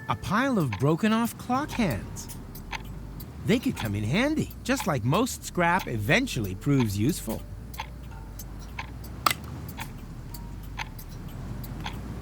A pile of broken-off clock hands. They could come in handy, just like most scrap eventually proves useful.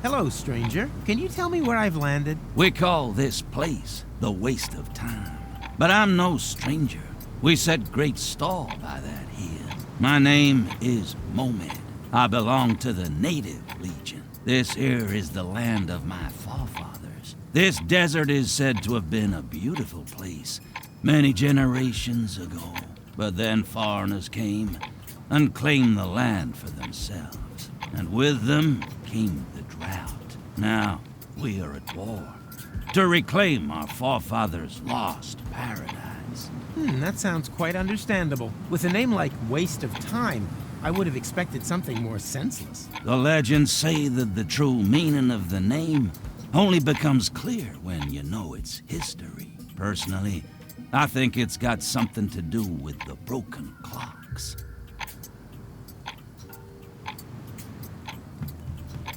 Hello, stranger. Can you tell me where I've landed? We call this place the waste of time. But I'm no stranger. We set great store by that here. My name is Momed. I belong to the Native Legion. This here is the land of my forefathers. This desert is said to have been a beautiful place many generations ago. But then foreigners came and claimed the land for themselves. And with them came the drought. Now, we are at war to reclaim our forefathers' lost paradise. That sounds quite understandable. With a name like Waste of Time, I would have expected something more senseless. The legends say that the true meaning of the name only becomes clear when you know its history. Personally, I think it's got something to do with the broken clocks.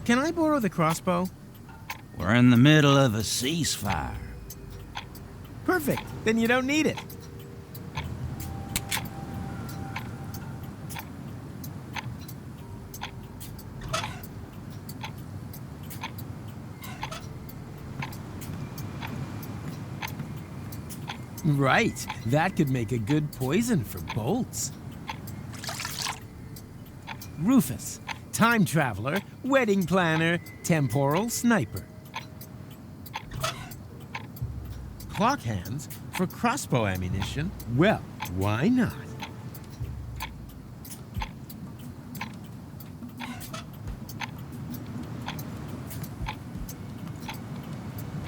Can I borrow the crossbow? We're in the middle of a ceasefire. Perfect. Then you don't need it. Right. That could make a good poison for bolts. Rufus. Time traveler, wedding planner, temporal sniper. Clock hands for crossbow ammunition? Well, why not?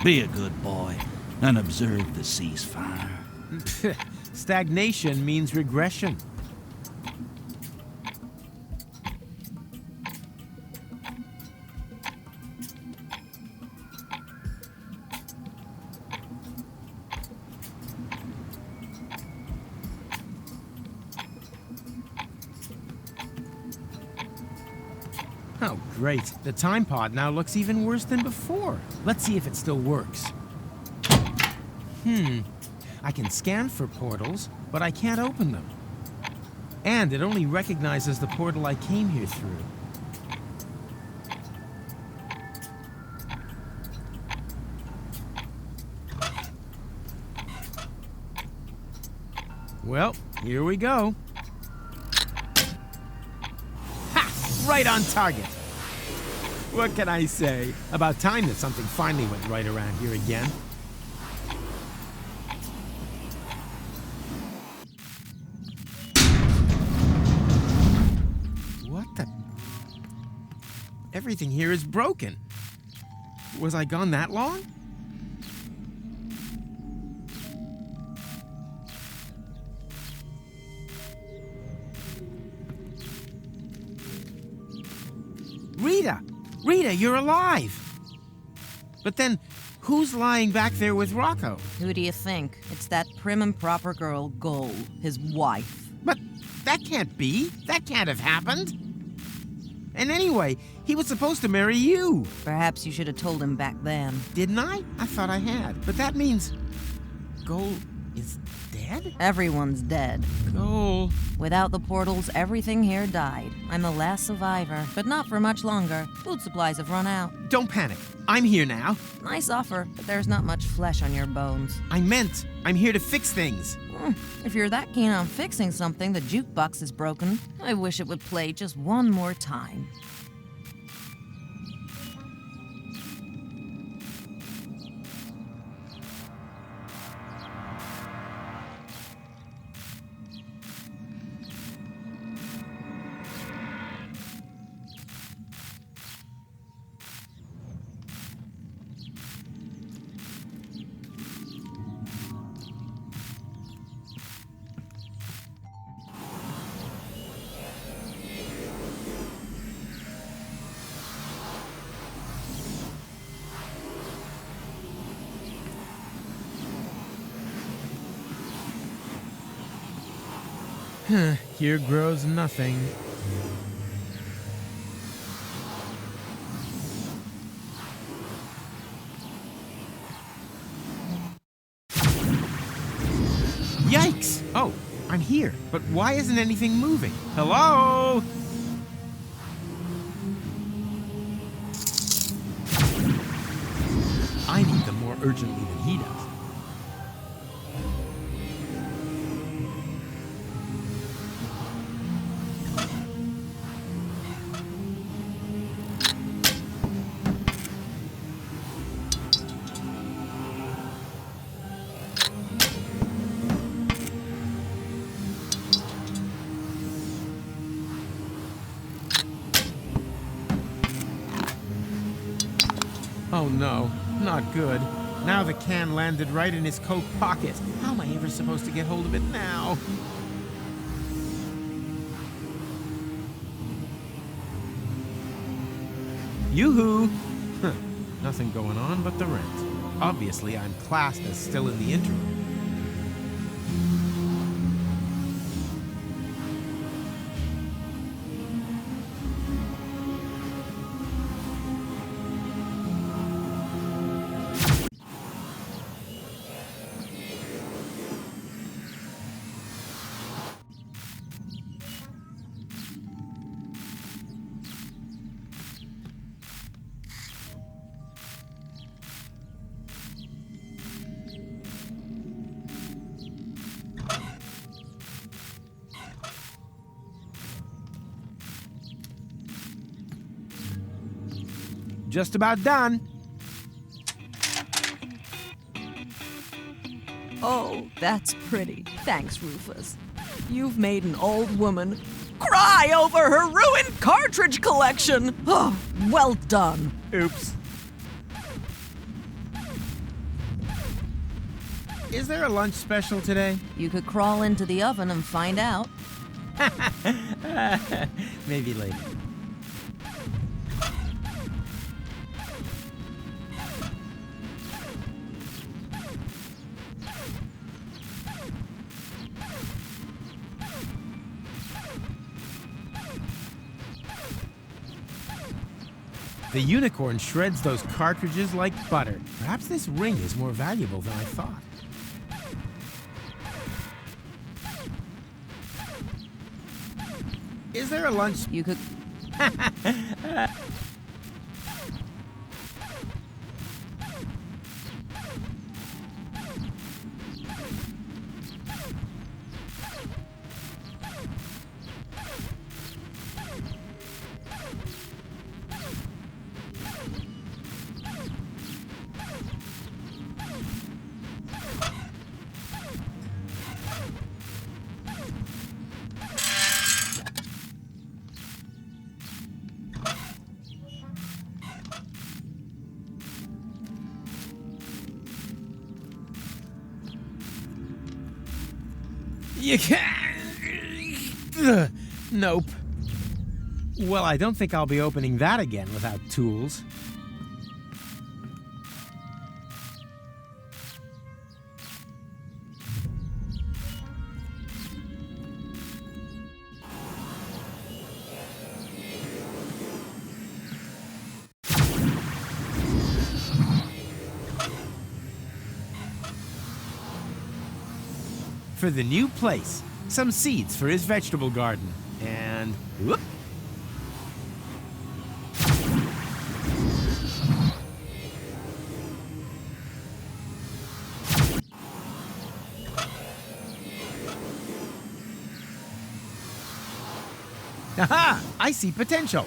Be a good boy and observe the ceasefire. Stagnation means regression. Oh, great. The time pod now looks even worse than before. Let's see if it still works. I can scan for portals, but I can't open them. And it only recognizes the portal I came here through. Well, here we go. Ha! Right on target. What can I say? About time that something finally went right around here again. What the? Everything here is broken. Was I gone that long? Rita! Rita, you're alive! But then, who's lying back there with Rocco? Who do you think? It's that prim and proper girl, Gold, his wife. But that can't be. That can't have happened. And anyway, he was supposed to marry you. Perhaps you should have told him back then. Didn't I? I thought I had. But that means Gold is dead? Everyone's dead. Gold. Without the portals, everything here died. I'm the last survivor, but not for much longer. Food supplies have run out. Don't panic. I'm here now. Nice offer, but there's not much flesh on your bones. I meant I'm here to fix things. If you're that keen on fixing something, the jukebox is broken. I wish it would play just one more time. Here grows nothing. here, but why isn't anything moving? Hello? I need them more urgently than he does. Oh no, not good. Now the can landed right in his coat pocket. How am I ever supposed to get hold of it now? Yoo-hoo! Huh, nothing going on but the rent. Obviously, I'm classed as still in the interim. Just about done. Oh, that's pretty. Thanks, Rufus. You've made an old woman cry over her ruined cartridge collection. Oh, well done. Oops. Is there a lunch special today? You could crawl into the oven and find out. Maybe later. The unicorn shreds those cartridges like butter. Perhaps this ring is more valuable than I thought. Is there a lunch? You could... You can't. Nope. Well, I don't think I'll be opening that again without tools. For the new place, some seeds for his vegetable garden, and whoop. Aha! I see potential.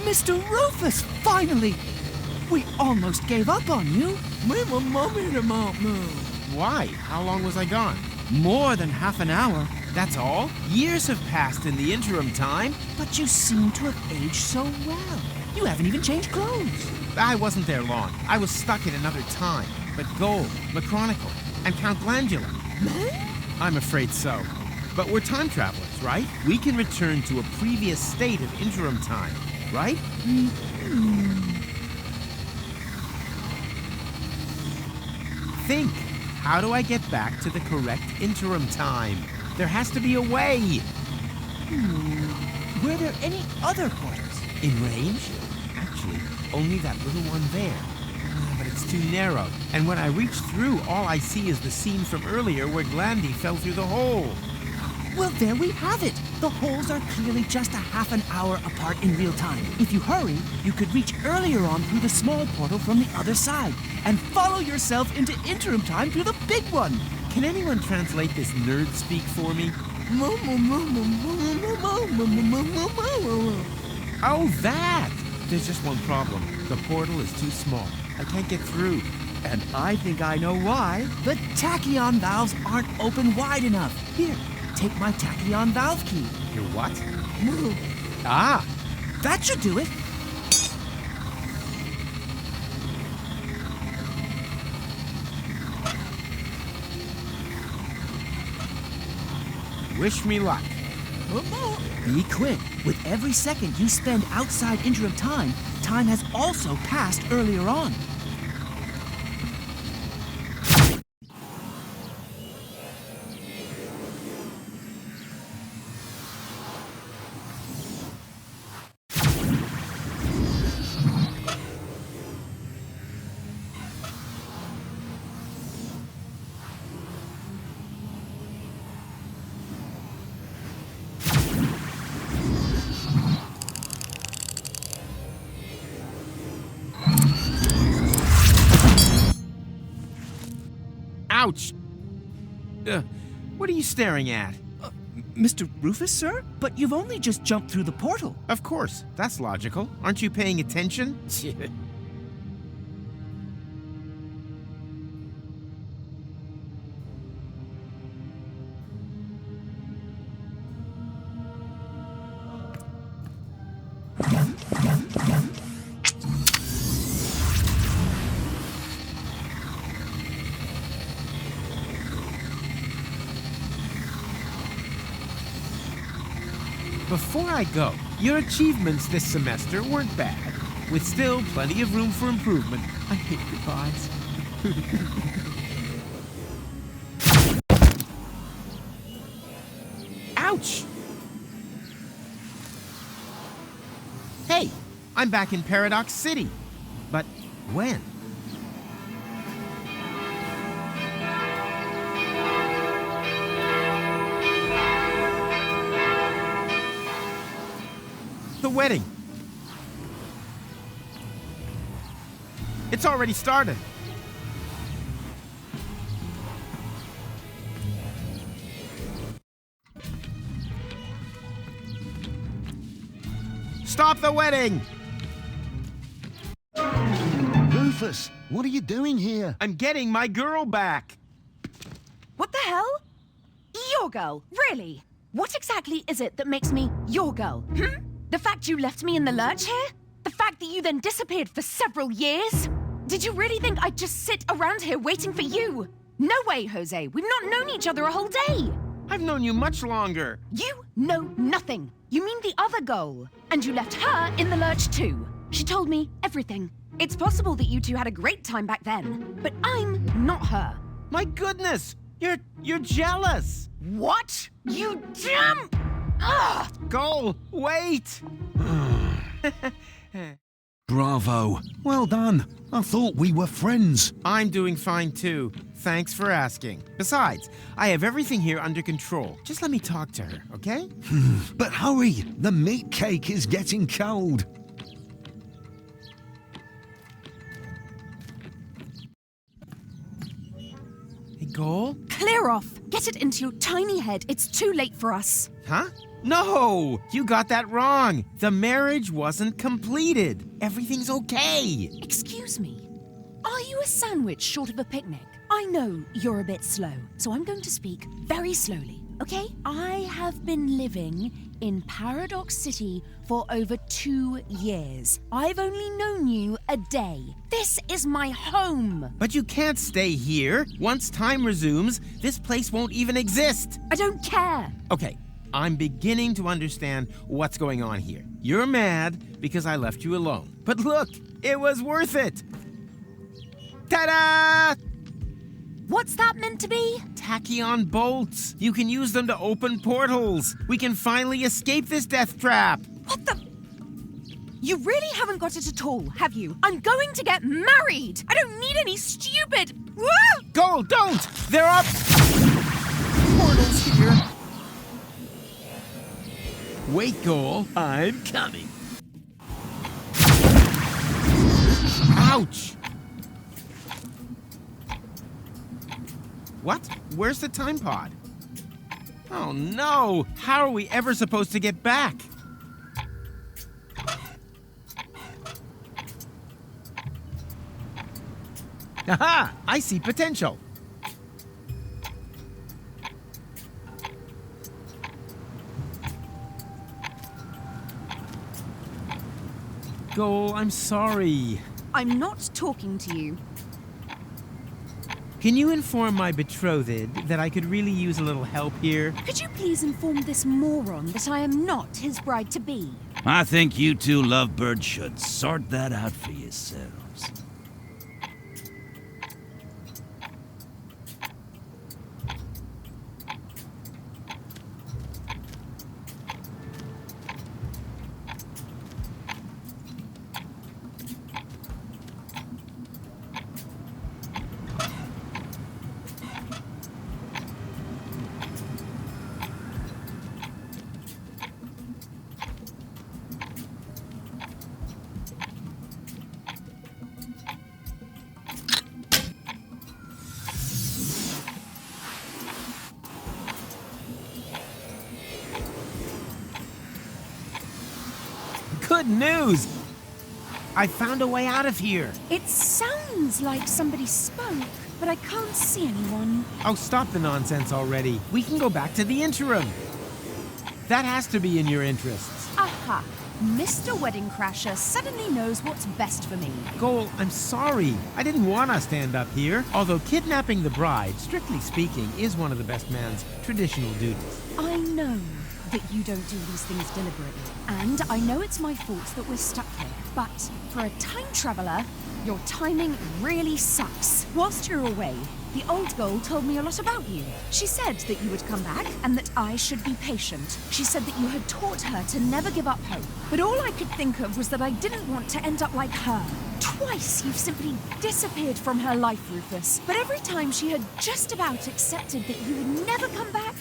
Mr. Rufus, finally! We almost gave up on you. Why? How long was I gone? More than half an hour. That's all? Years have passed in the interim time. But you seem to have aged so well. You haven't even changed clothes. I wasn't there long. I was stuck in another time. But Gold, McChronicle, and Count Glandula. I'm afraid so. But we're time travelers, right? We can return to a previous state of interim time, right? Think. how do I get back to the correct interim time? There has to be a way. Were there any other portals? In range? Actually, only that little one there. But it's too narrow. And when I reach through, all I see is the scene from earlier where Glandy fell through the hole. Well, there we have it. The holes are clearly just a half an hour apart in real time. If you hurry, you could reach earlier on through the small portal from the other side and follow yourself into interim time through the big one. Can anyone translate this nerd speak for me? Oh, that! There's just one problem. The portal is too small. I can't get through. And I think I know why. The tachyon valves aren't open wide enough. Here, take my tachyon valve key. Your what? Ah! That should do it. Wish me luck. Be quick. With every second you spend outside interim time, time has also passed earlier on. Ouch! What are you staring at? Mr. Rufus, sir? But you've only just jumped through the portal. Of course, that's logical. Aren't you paying attention? Before I go, your achievements this semester weren't bad, with still plenty of room for improvement. I hate goodbyes. Ouch! Hey, I'm back in Paradox City. But when? The wedding. It's already started. Stop the wedding! Rufus, what are you doing here? I'm getting my girl back. What the hell? Your girl? Really? What exactly is it that makes me your girl? The fact you left me in the lurch here? The fact that you then disappeared for several years? Did you really think I'd just sit around here waiting for you? No way, Jose. We've not known each other a whole day. I've known you much longer. You know nothing. You mean the other girl. And you left her in the lurch too. She told me everything. It's possible that you two had a great time back then, but I'm not her. My goodness! You're jealous! What? You damn... Ugh! Go! Wait! Bravo. Well done. I thought we were friends. I'm doing fine too. Thanks for asking. Besides, I have everything here under control. Just let me talk to her, okay? But hurry, the meat cake is getting cold. Hey, Goal? Clear off. Get it into your tiny head. It's too late for us. Huh? No! You got that wrong. The marriage wasn't completed. Everything's okay. Excuse me. Are you a sandwich short of a picnic? I know you're a bit slow, so I'm going to speak very slowly, okay? I have been living in Paradox City for over 2 years. I've only known you a day. This is my home. But you can't stay here. Once time resumes, this place won't even exist. I don't care. Okay, I'm beginning to understand what's going on here. You're mad because I left you alone. But look, it was worth it. Ta-da! What's that meant to be? Tachyon bolts. You can use them to open portals. We can finally escape this death trap. What the? You really haven't got it at all, have you? I'm going to get married! I don't need any stupid... Ah! Gold, don't! There are portals here. Wait, Goal. I'm coming. Ouch! What? Where's the time pod? Oh no! How are we ever supposed to get back? Aha! I see potential. Goal, I'm sorry. I'm not talking to you. Can you inform my betrothed that I could really use a little help here? Could you please inform this moron that I am not his bride-to-be? I think you two lovebirds should sort that out for yourselves. Good news! I found a way out of here. It sounds like somebody spoke, but I can't see anyone. Oh, stop the nonsense already. We can go back to the interim. That has to be in your interests. Aha! Mr. Wedding Crasher suddenly knows what's best for me. Goal, I'm sorry. I didn't want us to end up here. Although kidnapping the bride, strictly speaking, is one of the best man's traditional duties. I know that you don't do these things deliberately, and I know it's my fault that we're stuck here, but for a time traveler, your timing really sucks. Whilst you're away, the old girl told me a lot about you. She said that you would come back and that I should be patient. She said that you had taught her to never give up hope. But all I could think of was that I didn't want to end up like her. Twice you've simply disappeared from her life, Rufus. But every time she had just about accepted that you would never come back,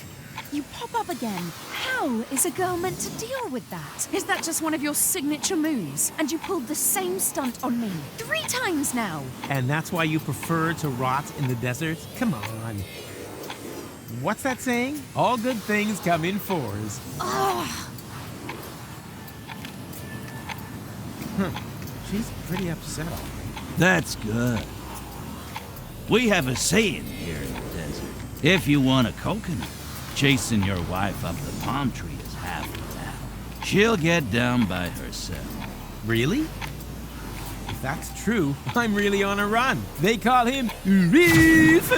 you pop up again. How is a girl meant to deal with that? Is that just one of your signature moves? And you pulled the same stunt on me 3 times now. And that's why you prefer to rot in the desert? Come on. What's that saying? All good things come in 4s. Ugh. She's pretty upset already. That's good. We have a saying here in the desert. If you want a coconut, chasing your wife up the palm tree is half the battle. She'll get down by herself. Really? If that's true, I'm really on a run. They call him Rufus.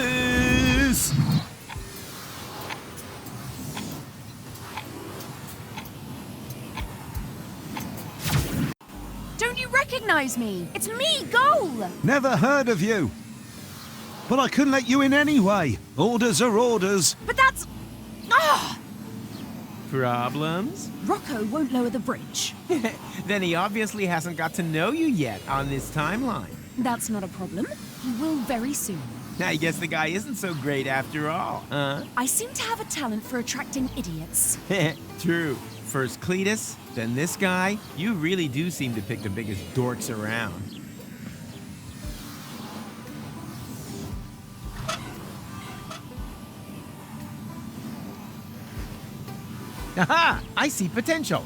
Don't you recognize me? It's me, Goal! Never heard of you. But I couldn't let you in anyway. Orders are orders. But that's... Ah! Problems? Rocco won't lower the bridge. Then he obviously hasn't got to know you yet on this timeline. That's not a problem. He will very soon. I guess the guy isn't so great after all, huh? I seem to have a talent for attracting idiots. True. First Cletus, then this guy. You really do seem to pick the biggest dorks around. Aha! I see potential.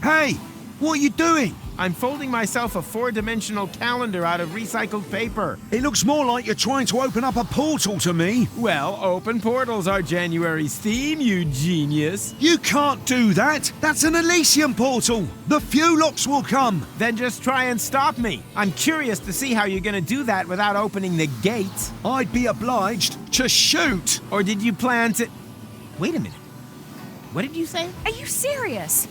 Hey, what are you doing? I'm folding myself a 4-dimensional calendar out of recycled paper. It looks more like you're trying to open up a portal to me. Well, open portals are January's theme, you genius. You can't do that. That's an Elysium portal. The Fulocks will come. Then just try and stop me. I'm curious to see how you're gonna do that without opening the gate. I'd be obliged to shoot. Or did you plan to... Wait a minute. What did you say? Are you serious?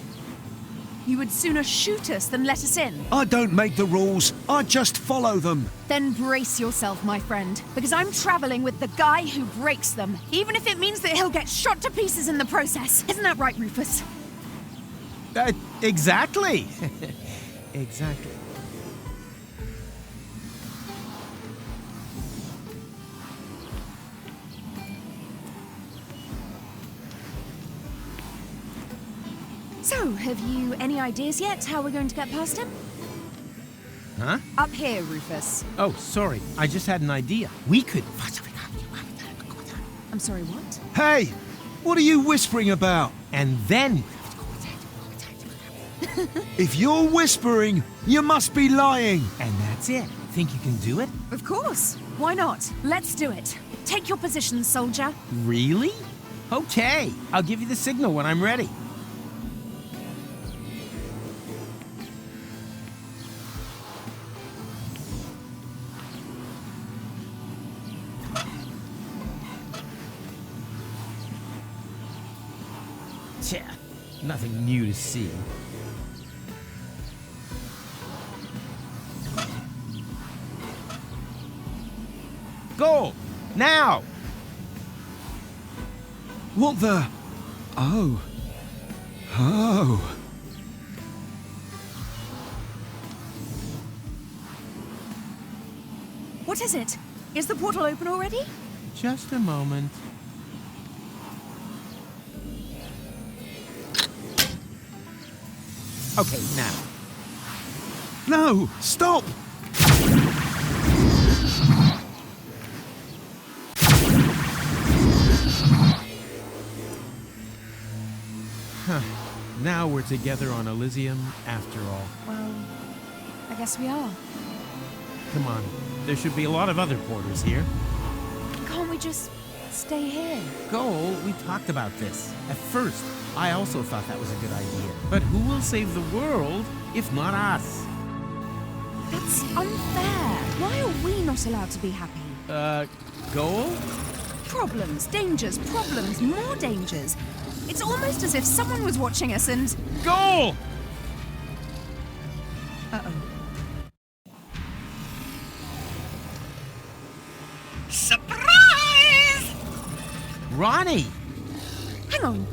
You would sooner shoot us than let us in. I don't make the rules, I just follow them. Then brace yourself, my friend, because I'm traveling with the guy who breaks them, even if it means that he'll get shot to pieces in the process. Isn't that right, Rufus? Exactly. Exactly. So, have you any ideas yet how we're going to get past him? Huh? Up here, Rufus. Oh, sorry. I just had an idea. We could... I'm sorry, what? Hey, what are you whispering about? And then... If you're whispering, you must be lying. And that's it. Think you can do it? Of course. Why not? Let's do it. Take your position, soldier. Really? Okay. I'll give you the signal when I'm ready. Tja, nothing new to see. Go! Now! What the? Oh. Oh. What is it? Is the portal open already? Just a moment. Okay, now. No, stop! Huh. Now we're together on Elysium after all. Well, I guess we are. Come on. There should be a lot of other porters here. Can't we just stay here? Goal, we talked about this. At first, I also thought that was a good idea. But who will save the world if not us? That's unfair. Why are we not allowed to be happy? Goal? Problems, dangers, problems, more dangers. It's almost as if someone was watching us and... Goal! Uh-oh. Surprise! Ronnie! Hang on.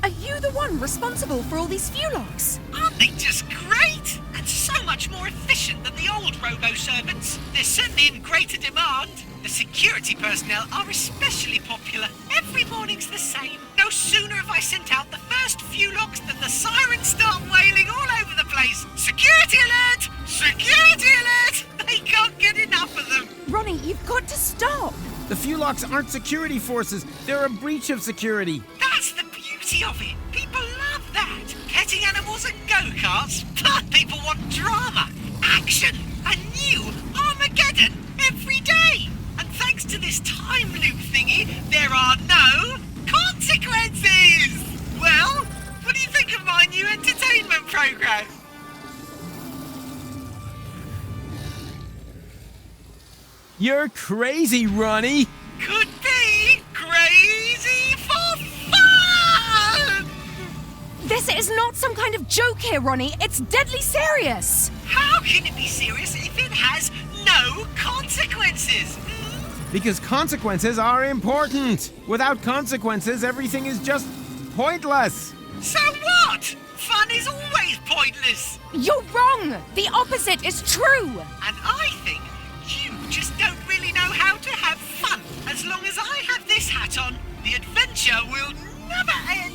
Are you the one responsible for all these Fulocks? Aren't they just great? And so much more efficient than the old robo-servants. They're certainly in greater demand. The security personnel are especially popular. Every morning's the same. No sooner have I sent out the first Fulocks than the sirens start wailing all over the place. Security alert! Security alert! They can't get enough of them. Ronnie, you've got to stop. The Fulocks aren't security forces. They're a breach of security. That's the beauty of it. People love that. Petting animals and go-karts. But people want drama, action, a new Armageddon every day. And thanks to this time loop thingy, there are no consequences. Well, what do you think of my new entertainment program? You're crazy, Ronnie! Could be crazy for fun! This is not some kind of joke here, Ronnie. It's deadly serious. How can it be serious if it has no consequences? Because consequences are important. Without consequences, everything is just pointless. So what? Fun is always pointless. You're wrong. The opposite is true. And I think you just don't really know how to have fun. As long as I have this hat on, the adventure will never end.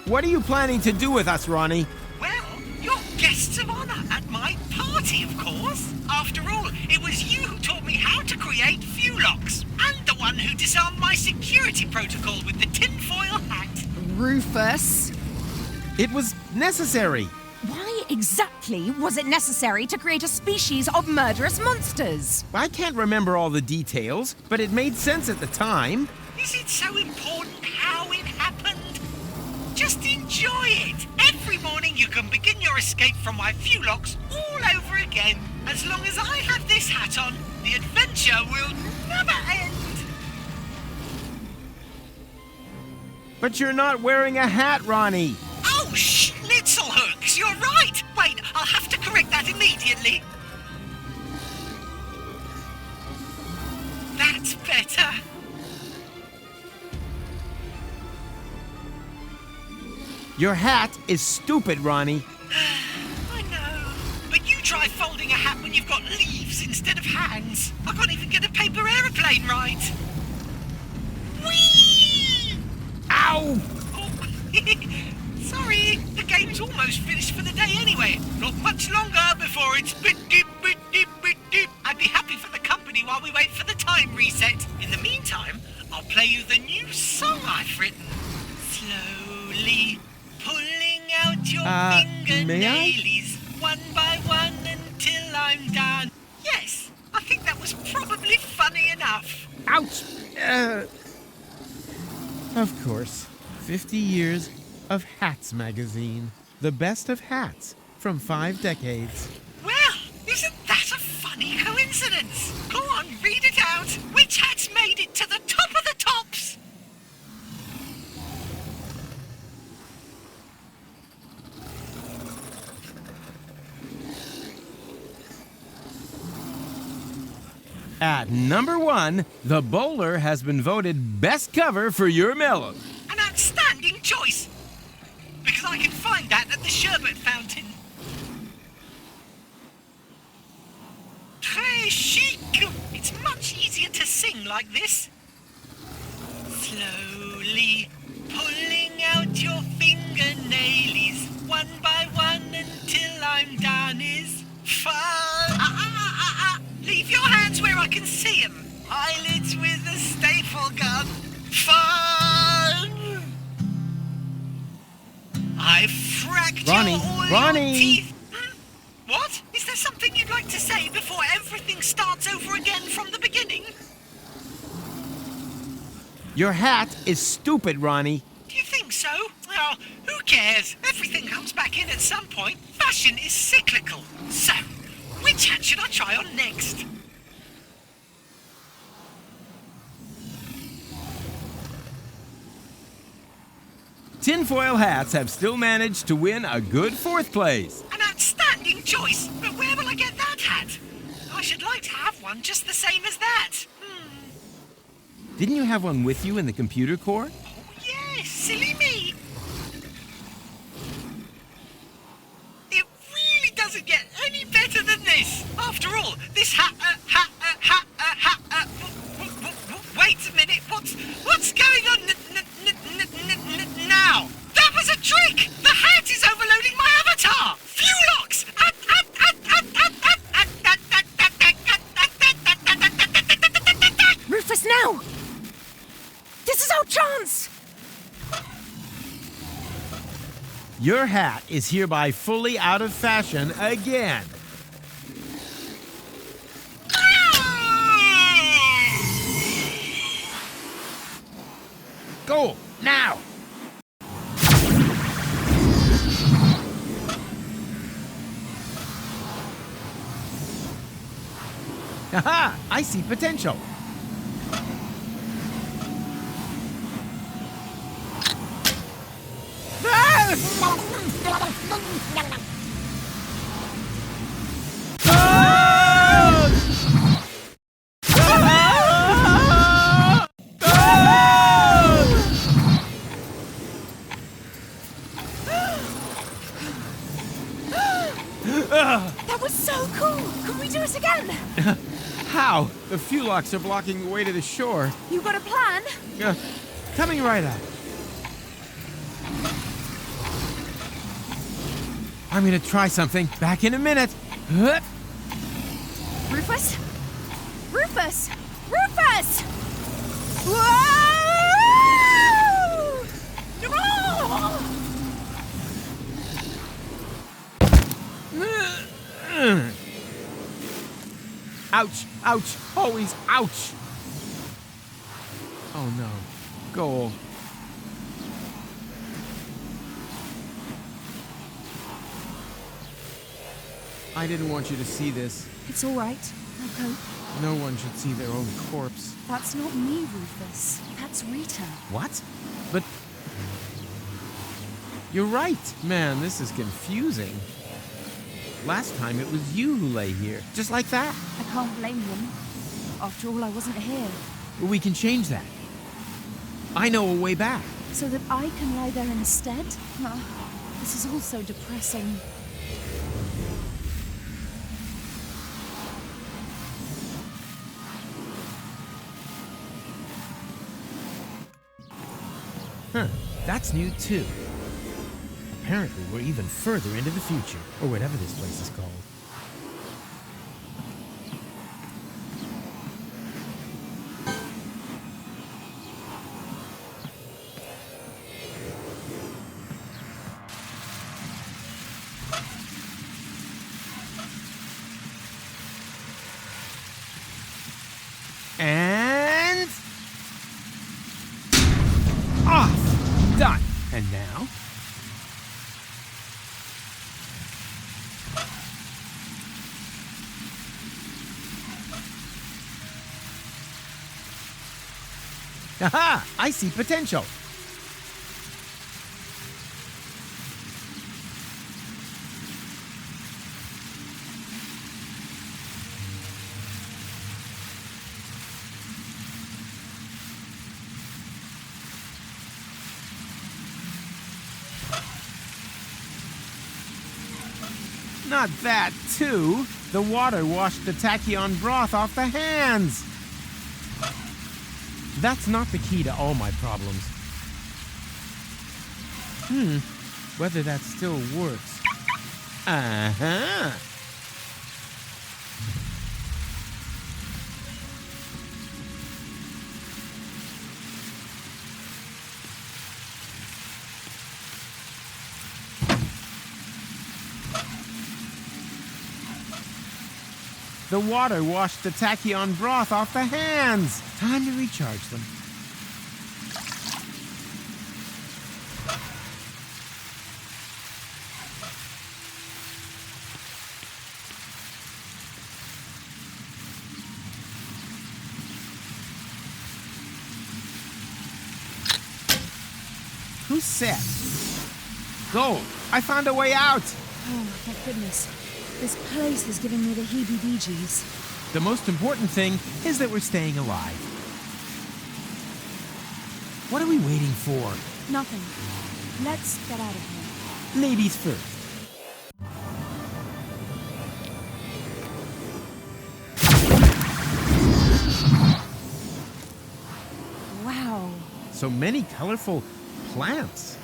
What are you planning to do with us, Ronnie? Well, you're guests of honor at my party, of course. After all, it was you who taught me how to create Fulocks, and the one who disarmed my security protocol with the tinfoil hat. Rufus. It was necessary. Why exactly was it necessary to create a species of murderous monsters? I can't remember all the details, but it made sense at the time. Is it so important how it happened? Just enjoy it. Every morning you can begin your escape from my Fulocks all over again. As long as I have this hat on, the adventure will never end. But you're not wearing a hat, Ronnie. Oh, schnitzelhooks, you're right. Wait, I'll have to correct that immediately. That's better. Your hat is stupid, Ronnie. I know. But you try folding a hat when you've got leaves instead of hands. I can't even get a paper aeroplane right. Whee! Ow! Oh, sorry, the game's almost finished for the day anyway. Not much longer before it's bit-dip, bit-dip, bit-dip. I'd be happy for the company while we wait for the time reset. In the meantime, I'll play you the new song I've written. Slowly pulling out your fingernailies one by one until I'm done. Yes, I think that was probably funny enough. Ouch! Of course. 50 years of Hats magazine. The best of hats from 5 decades. Well, isn't that a funny coincidence? Go on, read it out. Which hat's made it to the top of the tops? At number 1, The Bowler has been voted best cover for your melon. An outstanding choice. Because I can find that at the sherbet fountain. Très chic. It's much easier to sing like this. Slowly pulling out your fingernailies one by one until I'm done is fun. Leave your hands where I can see them. Eyelids with a staple gun. Fun. I've fracked all Ronnie. your teeth. What? Is there something you'd like to say before everything starts over again from the beginning? Your hat is stupid, Ronnie. Do you think so? Well, who cares? Everything comes back in at some point. Fashion is cyclical. So, which hat should I try on next? Tinfoil hats have still managed to win a good 4th place. An outstanding choice, but where will I get that hat? I should like to have one just the same as that. Didn't you have one with you in the computer core? Oh, yes, silly me. It really doesn't get any better than this. After all, this wait a minute, what's going on now? That was a trick! The hat is overloading my avatar! Fuelox! Rufus, now! This is our chance! Your hat is hereby fully out of fashion again. Go, now! Haha! I see potential. That was so cool! Can we do it again? How? The Fuelox are blocking the way to the shore. You got a plan? Coming right up. I'm gonna try something. Back in a minute. Rufus? Rufus! Rufus! Whoa! Oh! Ouch, ouch, always ouch. Oh no, goal. I didn't want you to see this. It's all right. I'll cope. No one should see their own corpse. That's not me, Rufus. That's Rita. What? But You're right. Man, this is confusing. Last time it was you who lay here, just like that. I can't blame them. After all, I wasn't here. We can change that. I know a way back. So that I can lie there instead? This is all so depressing. Huh, that's new too. Apparently we're even further into the future, or whatever this place is called. And... off! Done! And now... aha! I see potential! Not that, too. The water washed the tachyon broth off the hands. That's not the key to all my problems. Whether that still works. Uh-huh. The water washed the tachyon broth off the hands. Time to recharge them. Who said? Go! I found a way out! Oh, thank goodness. This place is giving me the heebie-jeebies. The most important thing is that we're staying alive. What are we waiting for? Nothing. Let's get out of here. Ladies first. Wow. So many colorful plants.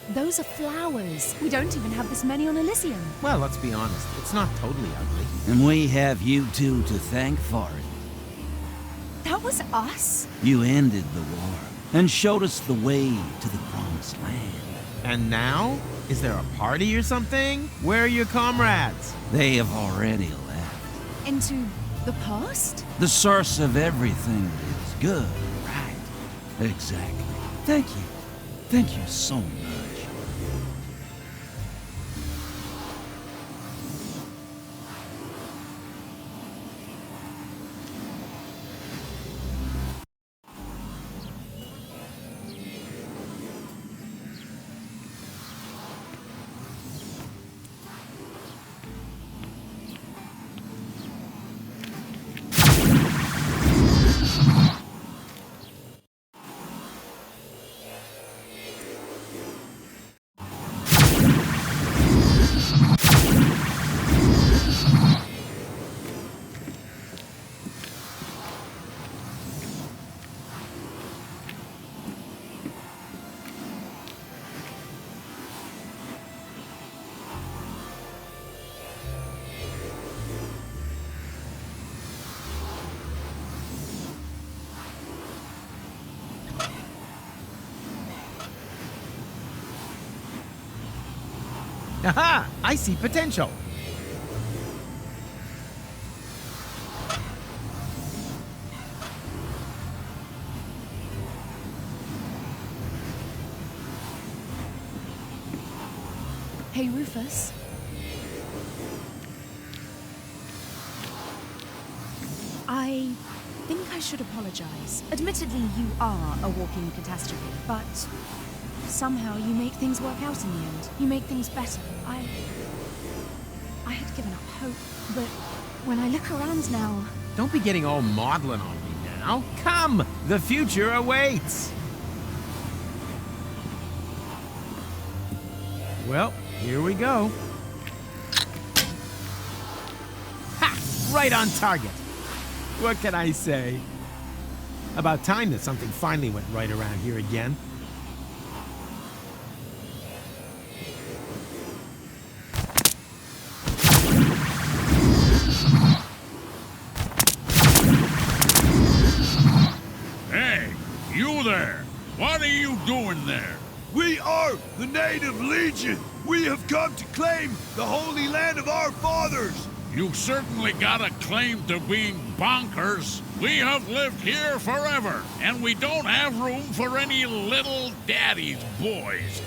Those are flowers. We don't even have this many on Elysium. Well, let's be honest, it's not totally ugly. And we have you two to thank for it. That was us? You ended the war and showed us the way to the promised land. And now? Is there a party or something? Where are your comrades? They have already left. Into the past? The source of everything is good, right? Exactly. Thank you. Thank you so much. Aha! I see potential. Hey, Rufus. I think I I should apologize. Admittedly, you are a walking catastrophe, but somehow you make things work out in the end. You make things better. I had given up hope, but when I look around now... Don't be getting all maudlin on me now. Come! The future awaits! Well, here we go. Ha! Right on target. What can I say? About time that something finally went right around here again. Hey, you there! What are you doing there? We are the Native Legion. We have come to claim the Holy Land of our fathers. You certainly got a claim to being bonkers. We have lived here forever, and we don't have room for any little daddy's boys.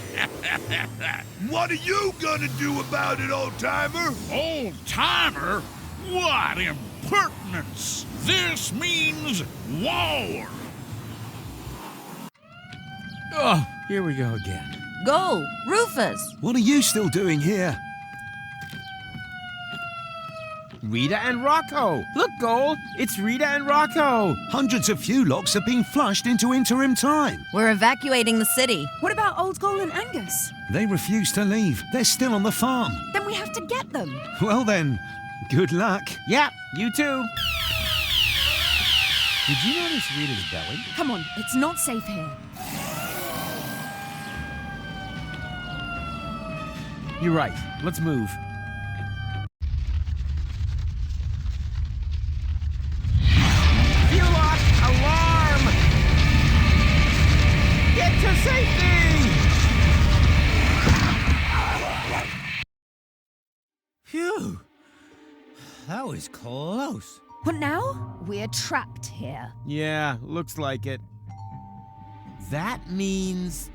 What are you gonna do about it, old-timer? Old-timer? What impertinence! This means war! Oh, here we go again. Go, Rufus! What are you still doing here? Rita and Rocco! Look, Goal! It's Rita and Rocco! Hundreds of Fulocks have been flushed into interim time. We're evacuating the city. What about Old Goal and Angus? They refuse to leave. They're still on the farm. Then we have to get them. Well then, good luck. Yeah, you too. Did you notice Rita's belly? Come on, it's not safe here. You're right. Let's move. Fulock, alarm! Get to safety! Phew. That was close. But now, we're trapped here. Yeah, looks like it. That means...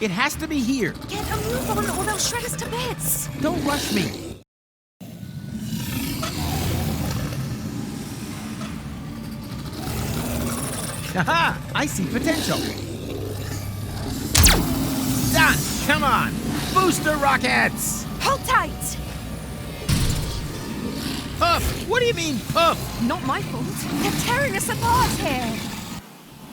It has to be here. Get a move on or they'll shred us to bits. Don't rush me. Aha! I see potential. Done! Come on! Booster rockets! Hold tight. Puff! What do you mean, puff? Not my fault. They're tearing us apart here.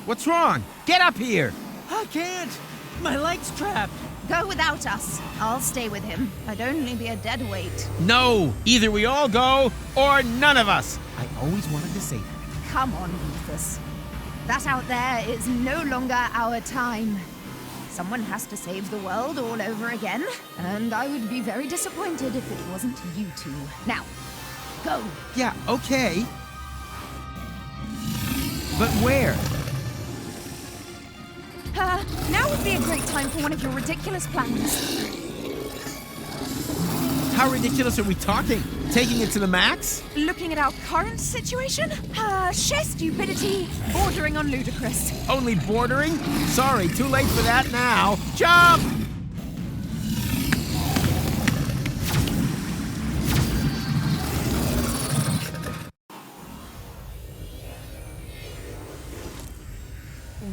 What's wrong? Get up here! I can't. My leg's trapped. Go without us. I'll stay with him. I'd only be a dead weight. No! Either we all go, or none of us! I always wanted to say that. Come on, Rufus. That out there is no longer our time. Someone has to save the world all over again, and I would be very disappointed if it wasn't you two. Now, go. Yeah, okay. But where? Now would be a great time for one of your ridiculous plans. How ridiculous are we talking? Taking it to the max? Looking at our current situation? Sheer stupidity, bordering on ludicrous. Only bordering? Sorry, too late for that now. Jump!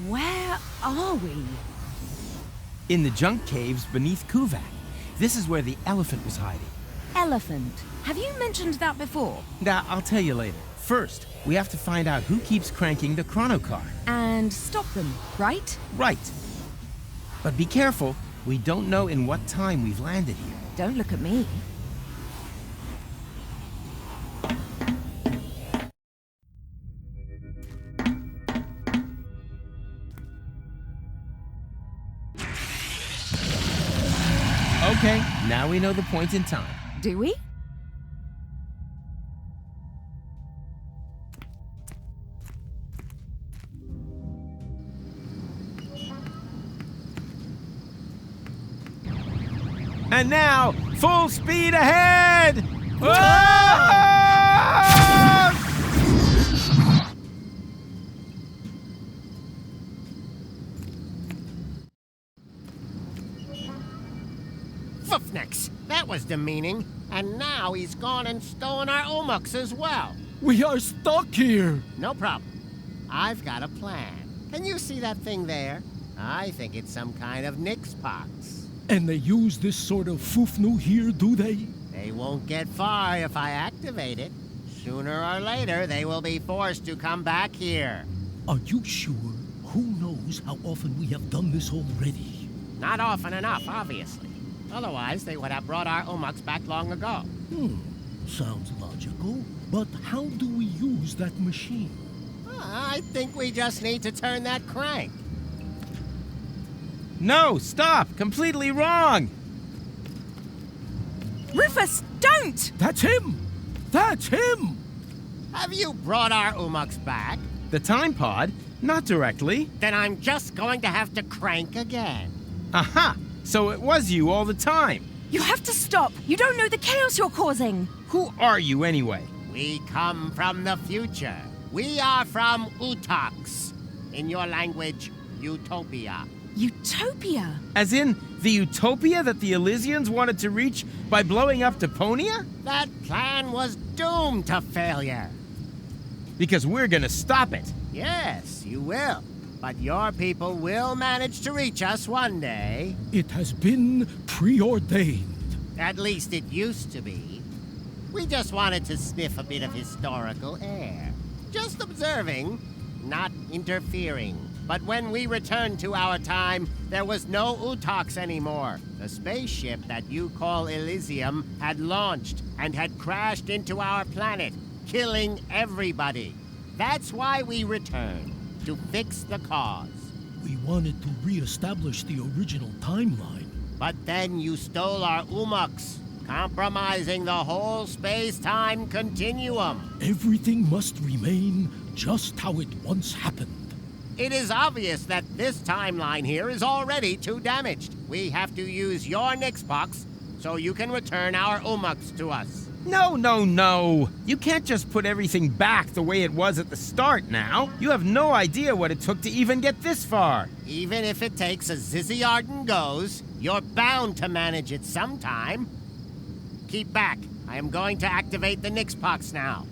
Where are we? In the junk caves beneath Kuvak. This is where the elephant was hiding. Elephant. Have you mentioned that before? Now, I'll tell you later. First, we have to find out who keeps cranking the chrono car. And stop them, right? Right. But be careful. We don't know in what time we've landed here. Don't look at me. Okay, now we know the point in time. Do we? And now, full speed ahead! Ah! Foofnix, that was demeaning. And now he's gone and stolen our Omux as well. We are stuck here. No problem. I've got a plan. Can you see that thing there? I think it's some kind of Nix pox. And they use this sort of foofnu here, do they? They won't get far if I activate it. Sooner or later, they will be forced to come back here. Are you sure? Who knows how often we have done this already? Not often enough, obviously. Otherwise, they would have brought our Omux back long ago. Sounds logical. But how do we use that machine? I think we just need to turn that crank. No, stop! Completely wrong! Rufus, don't! That's him! That's him! Have you brought our Omux back? The time pod? Not directly. Then I'm just going to have to crank again. Aha! So it was you all the time. You have to stop. You don't know the chaos you're causing. Who are you anyway? We come from the future. We are from Utox. In your language, Utopia. Utopia? As in, the utopia that the Elysians wanted to reach by blowing up Deponia? That plan was doomed to failure. Because we're gonna stop it. Yes, you will. But your people will manage to reach us one day. It has been preordained. At least it used to be. We just wanted to sniff a bit of historical air. Just observing, not interfering. But when we returned to our time, there was no Utox anymore. The spaceship that you call Elysium had launched and had crashed into our planet, killing everybody. That's why we returned, to fix the cause. We wanted to re-establish the original timeline. But then you stole our Omux, compromising the whole space-time continuum. Everything must remain just how it once happened. It is obvious that this timeline here is already too damaged. We have to use your Nixbox so you can return our Omux to us. No, no, no. You can't just put everything back the way it was at the start now. You have no idea what it took to even get this far. Even if it takes a Zizzy Arden goes, you're bound to manage it sometime. Keep back. I am going to activate the Nixpox now.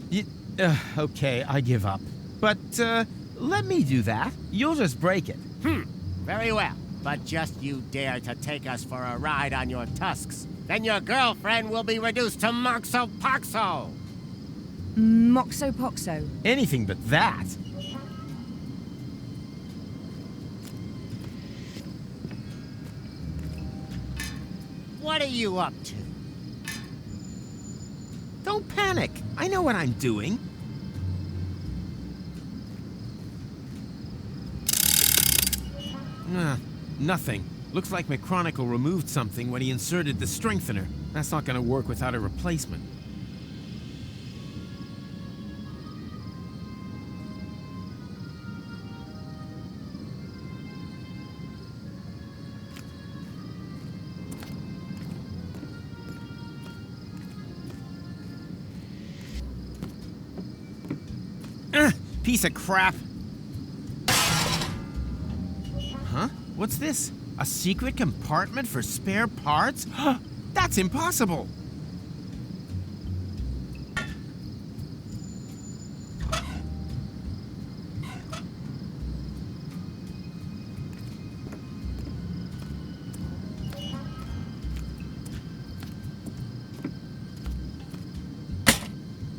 Okay, I give up. But, let me do that. You'll just break it. Very well. But just you dare to take us for a ride on your tusks, then your girlfriend will be reduced to Moxo Poxo. Moxo Poxo. Anything but that. What are you up to? Don't panic. I know what I'm doing. Nothing. Looks like McChronicle removed something when he inserted the strengthener. That's not gonna work without a replacement. Piece of crap. Huh? What's this? A secret compartment for spare parts? That's impossible!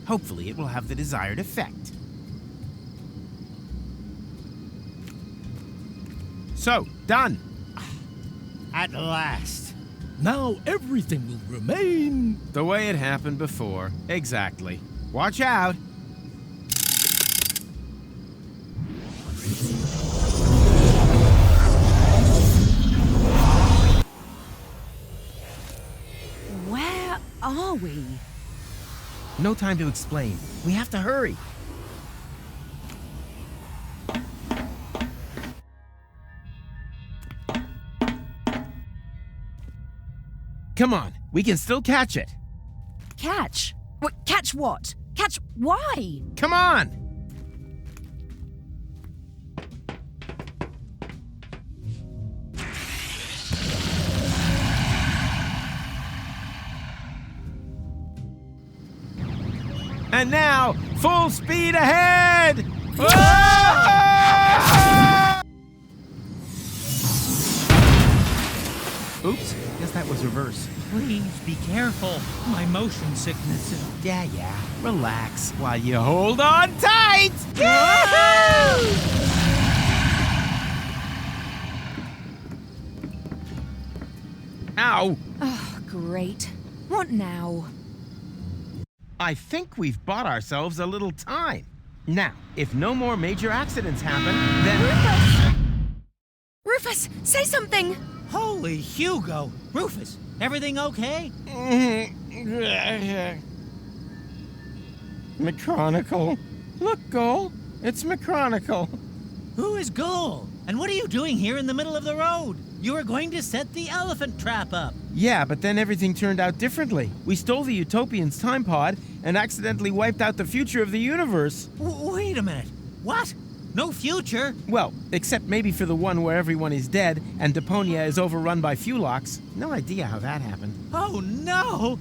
Hopefully it will have the desired effect. So, done. At last. Now everything will remain the way it happened before. Exactly. Watch out. Where are we? No time to explain. We have to hurry. Come on, we can still catch it. Catch? What? Catch what? Catch why? Come on! And now, full speed ahead! Oops, guess that was reverse. Please be careful. My motion sickness is... Yeah, relax while you hold on tight! Ow! Oh, great. What now? I think we've bought ourselves a little time. Now, if no more major accidents happen, then... Rufus, say something! Holy Hugo! Rufus, everything okay? McChronicle. Look, Goal. It's McChronicle. Who is Gull? And what are you doing here in the middle of the road? You were going to set the elephant trap up. Yeah, but then everything turned out differently. We stole the Utopian's time pod and accidentally wiped out the future of the universe. Wait a minute. What? No future? Well, except maybe for the one where everyone is dead and Deponia is overrun by Fulox. No idea how that happened. Oh no!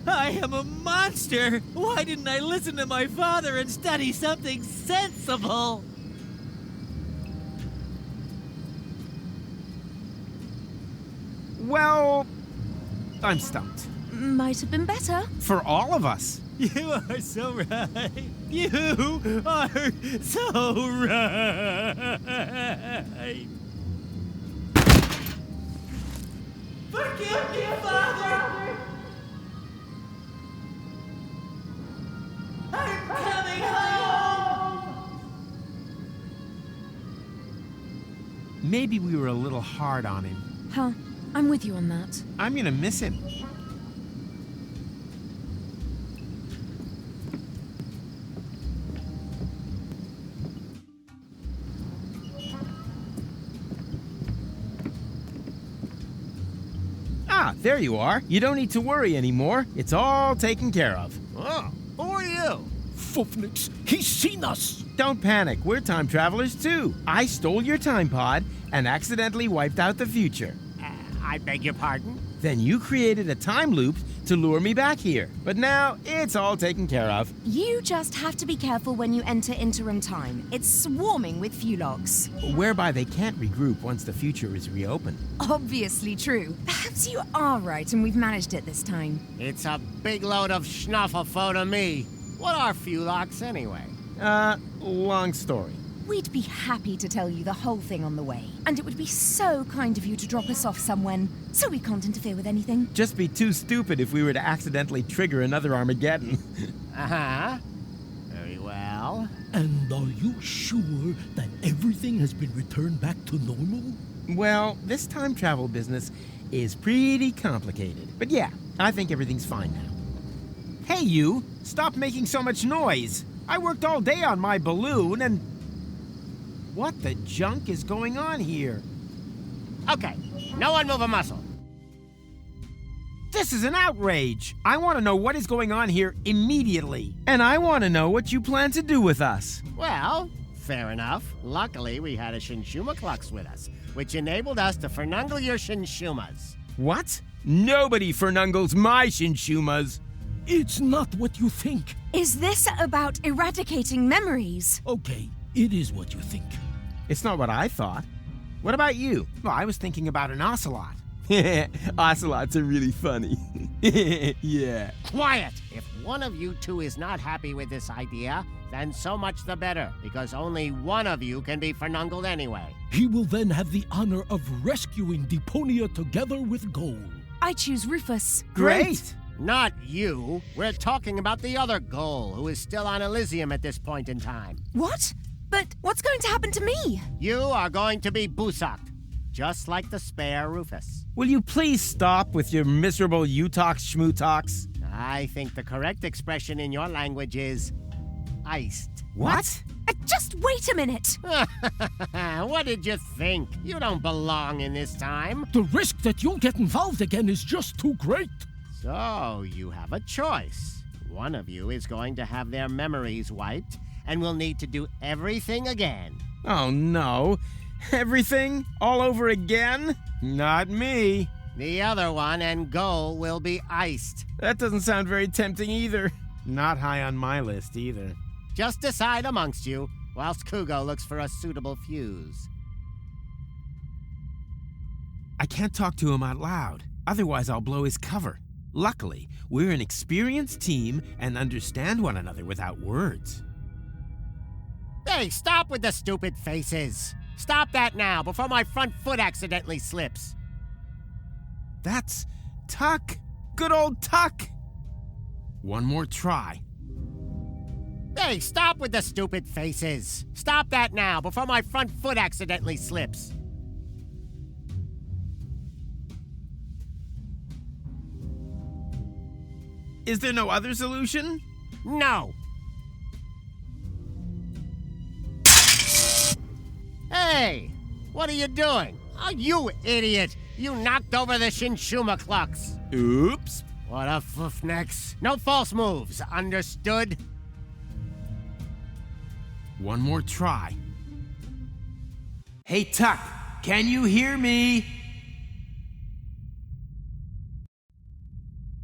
I am a monster! Why didn't I listen to my father and study something sensible? Well, I'm stumped. Might have been better. For all of us. You are so right. You are so right. Forgive me, Father! I'm coming home! Maybe we were a little hard on him. Huh. I'm with you on that. I'm gonna miss him. Ah, there you are. You don't need to worry anymore. It's all taken care of. Oh, who are you? Fufnix, he's seen us! Don't panic, we're time travelers too. I stole your time pod and accidentally wiped out the future. I beg your pardon? Then you created a time loop to lure me back here. But now it's all taken care of. You just have to be careful when you enter interim time. It's swarming with Fulogs. Whereby they can't regroup once the future is reopened. Obviously true. Perhaps you are right and we've managed it this time. It's a big load of schnufflefo to me. What are Fulogs anyway? Long story. We'd be happy to tell you the whole thing on the way. And it would be so kind of you to drop us off somewhere, so we can't interfere with anything. Just be too stupid if we were to accidentally trigger another Armageddon. Uh-huh. Very well. And are you sure that everything has been returned back to normal? Well, this time travel business is pretty complicated. But yeah, I think everything's fine now. Hey you, stop making so much noise. I worked all day on my balloon and... What the junk is going on here? Okay, no one move a muscle. This is an outrage. I want to know what is going on here immediately. And I want to know what you plan to do with us. Well, fair enough. Luckily, we had a Shinshuma Klux with us, which enabled us to fernungle your Shinshumas. What? Nobody fernungles my Shinshumas. It's not what you think. Is this about eradicating memories? Okay, it is what you think. It's not what I thought. What about you? Well, I was thinking about an ocelot. Ocelots are really funny. Yeah. Quiet! If one of you two is not happy with this idea, then so much the better, because only one of you can be fernungled anyway. He will then have the honor of rescuing Deponia together with Goal. I choose Rufus. Great! Not you. We're talking about the other Goal, who is still on Elysium at this point in time. What? But what's going to happen to me? You are going to be busaked, just like the spare Rufus. Will you please stop with your miserable you-talks, schmoo-talks? I think the correct expression in your language is iced. What? Just wait a minute. What did you think? You don't belong in this time. The risk that you'll get involved again is just too great. So, you have a choice. One of you is going to have their memories wiped and will need to do everything again. Oh no. Everything? All over again? Not me. The other one and Goal will be iced. That doesn't sound very tempting either. Not high on my list either. Just decide amongst you, whilst Kugo looks for a suitable fuse. I can't talk to him out loud. Otherwise, I'll blow his cover. Luckily, we're an experienced team and understand one another without words. Hey, stop with the stupid faces! Stop that now, before my front foot accidentally slips! That's Tuck! Good old Tuck! One more try. Hey, stop with the stupid faces! Stop that now, before my front foot accidentally slips! Is there no other solution? No! Hey! What are you doing? Oh, you idiot! You knocked over the Shinshuma Klux! Oops. What a foofnex. No false moves, understood? One more try. Hey, Tuck, can you hear me?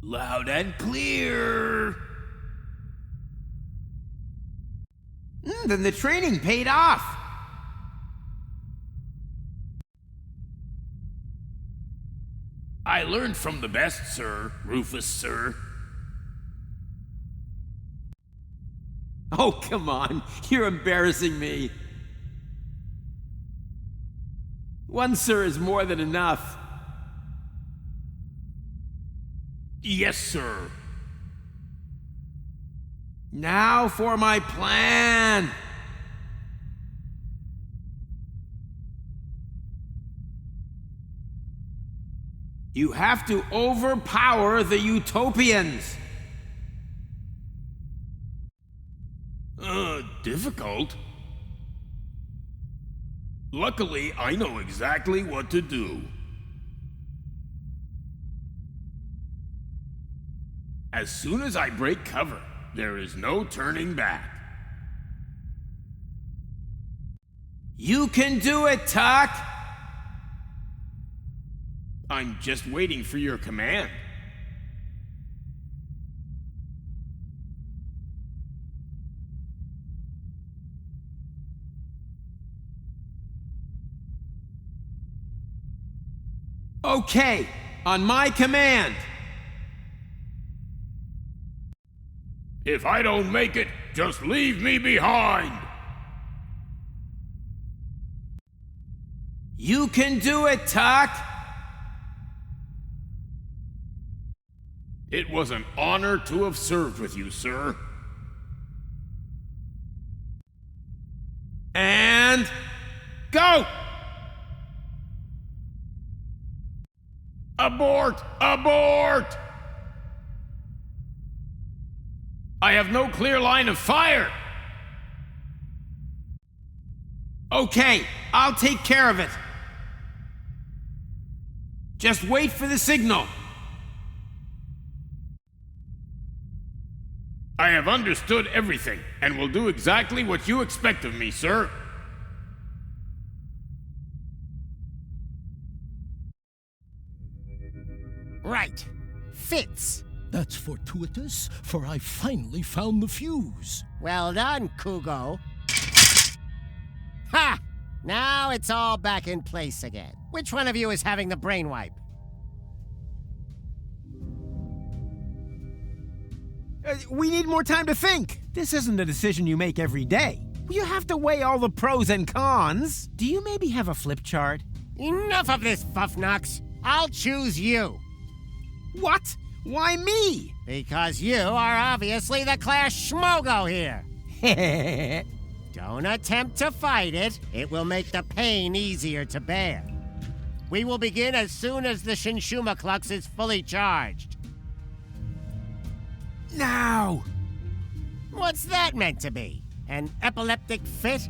Loud and clear. Then the training paid off. I learned from the best, sir. Rufus, sir. Oh, come on. You're embarrassing me. One sir is more than enough. Yes, sir. Now for my plan. You have to overpower the Utopians. Difficult? Luckily, I know exactly what to do. As soon as I break cover, there is no turning back. You can do it, Tuck! I'm just waiting for your command. Okay, on my command. If I don't make it, just leave me behind. You can do it, Tuck! It was an honor to have served with you, sir. And... go! Abort! Abort! I have no clear line of fire! Okay, I'll take care of it. Just wait for the signal. I have understood everything, and will do exactly what you expect of me, sir. Right. Fits. That's fortuitous, for I finally found the fuse. Well done, Kugo. Ha! Now it's all back in place again. Which one of you is having the brain wipe? We need more time to think. This isn't a decision you make every day. You have to weigh all the pros and cons. Do you maybe have a flip chart? Enough of this, Fuffnox. I'll choose you. What? Why me? Because you are obviously the Class Schmogo here. Don't attempt to fight it. It will make the pain easier to bear. We will begin as soon as the Shinshuma Klux is fully charged. Now! What's that meant to be? An epileptic fit?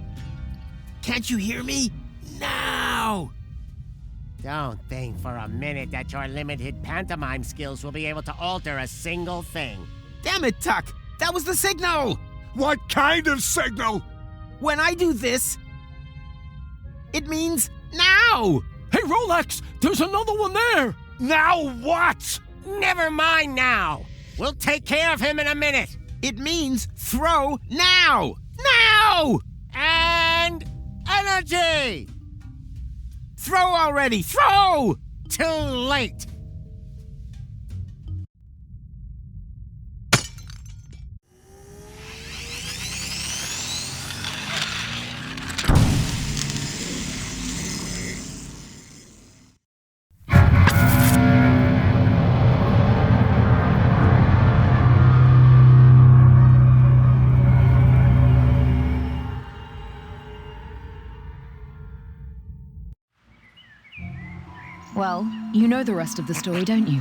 Can't you hear me? Now! Don't think for a minute that your limited pantomime skills will be able to alter a single thing. Damn it, Tuck! That was the signal! What kind of signal? When I do this, it means now! Hey, Rolex! There's another one there! Now what? Never mind now! We'll take care of him in a minute! It means throw now! Now! And... energy! Throw already! Throw! Too late! Well, you know the rest of the story, don't you?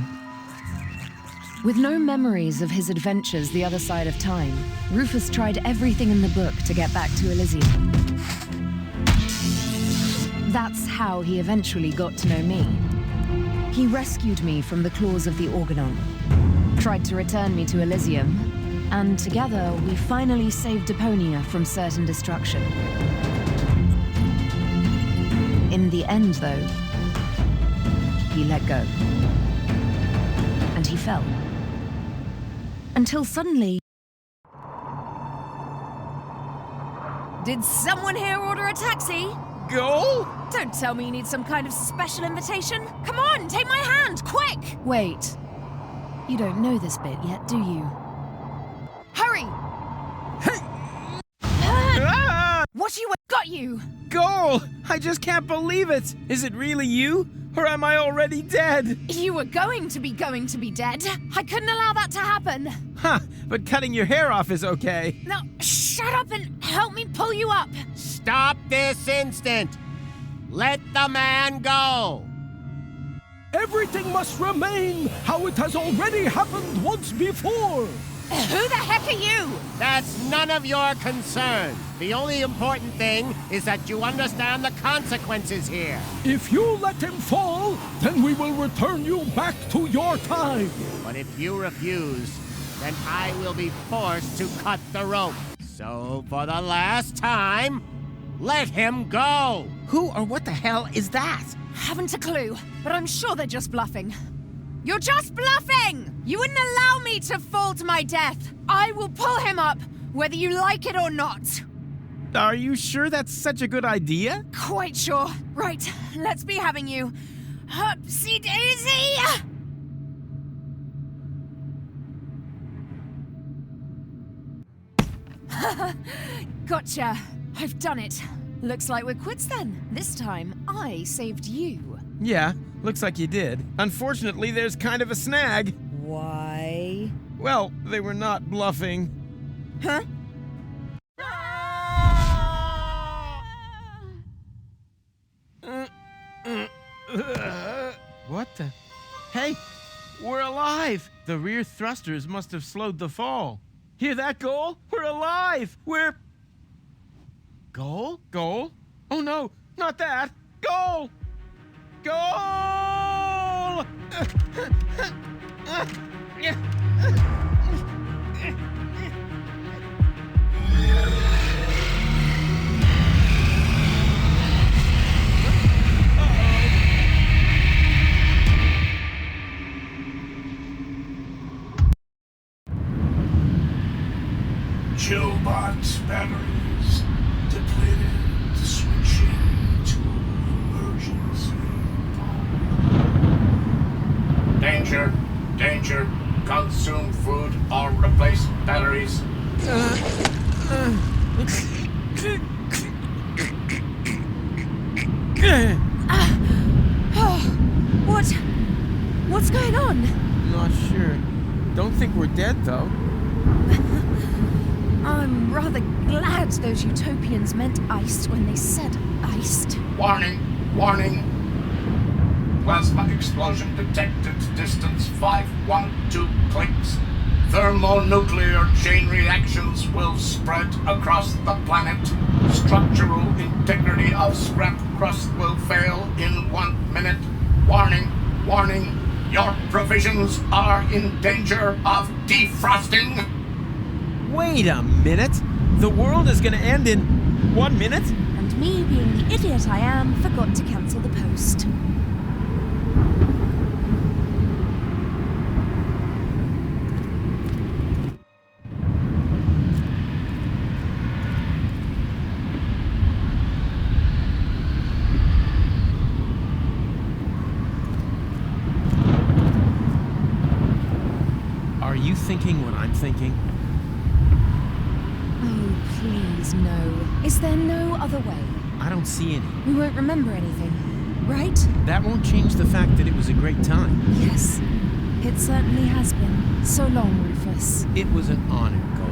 With no memories of his adventures the other side of time, Rufus tried everything in the book to get back to Elysium. That's how he eventually got to know me. He rescued me from the claws of the Organon, tried to return me to Elysium, and together we finally saved Deponia from certain destruction. In the end, though, he let go. And he fell. Until suddenly... Did someone here order a taxi? Go? Don't tell me you need some kind of special invitation. Come on, take my hand, quick! Wait. You don't know this bit yet, do you? Hurry! What you got you? Goal! I just can't believe it! Is it really you? Or am I already dead? You were going to be dead. I couldn't allow that to happen. Huh, but cutting your hair off is okay. Now, shut up and help me pull you up. Stop this instant! Let the man go! Everything must remain how it has already happened once before! Who the heck are you? That's none of your concern. The only important thing is that you understand the consequences here. If you let him fall, then we will return you back to your time. But if you refuse, then I will be forced to cut the rope. So, for the last time, let him go! Who or what the hell is that? Haven't a clue, but I'm sure they're just bluffing. You're just bluffing! You wouldn't allow me to fall to my death. I will pull him up, whether you like it or not. Are you sure that's such a good idea? Quite sure. Right, let's be having you. Upsy daisy! Gotcha. I've done it. Looks like we're quits then. This time, I saved you. Yeah, looks like you did. Unfortunately, there's kind of a snag. Why? Well, they were not bluffing. Huh? What the? Hey, we're alive! The rear thrusters must have slowed the fall. Hear that, Goal? We're alive! We're... Goal? Goal? Oh no, not that! Goal! Goal! Chillbot batteries depleted. Switching to emergency. Danger! Danger! Consume food or replace batteries. What's going on? Not sure. Don't think we're dead, though. I'm rather glad those utopians meant iced when they said iced. Warning! Warning! Plasma explosion detected. Distance 512 clicks. Thermonuclear chain reactions will spread across the planet. Structural integrity of scrap crust will fail in 1 minute. Warning! Warning! Your provisions are in danger of defrosting. Wait a minute! The world is gonna end in 1 minute? And me, being the idiot I am, forgot to cancel the post. Are you thinking what I'm thinking? Oh, please, no. Is there no other way? I don't see any. We won't remember anything, right? That won't change the fact that it was a great time. Yes, it certainly has been. So long, Rufus. It was an honor, Goal.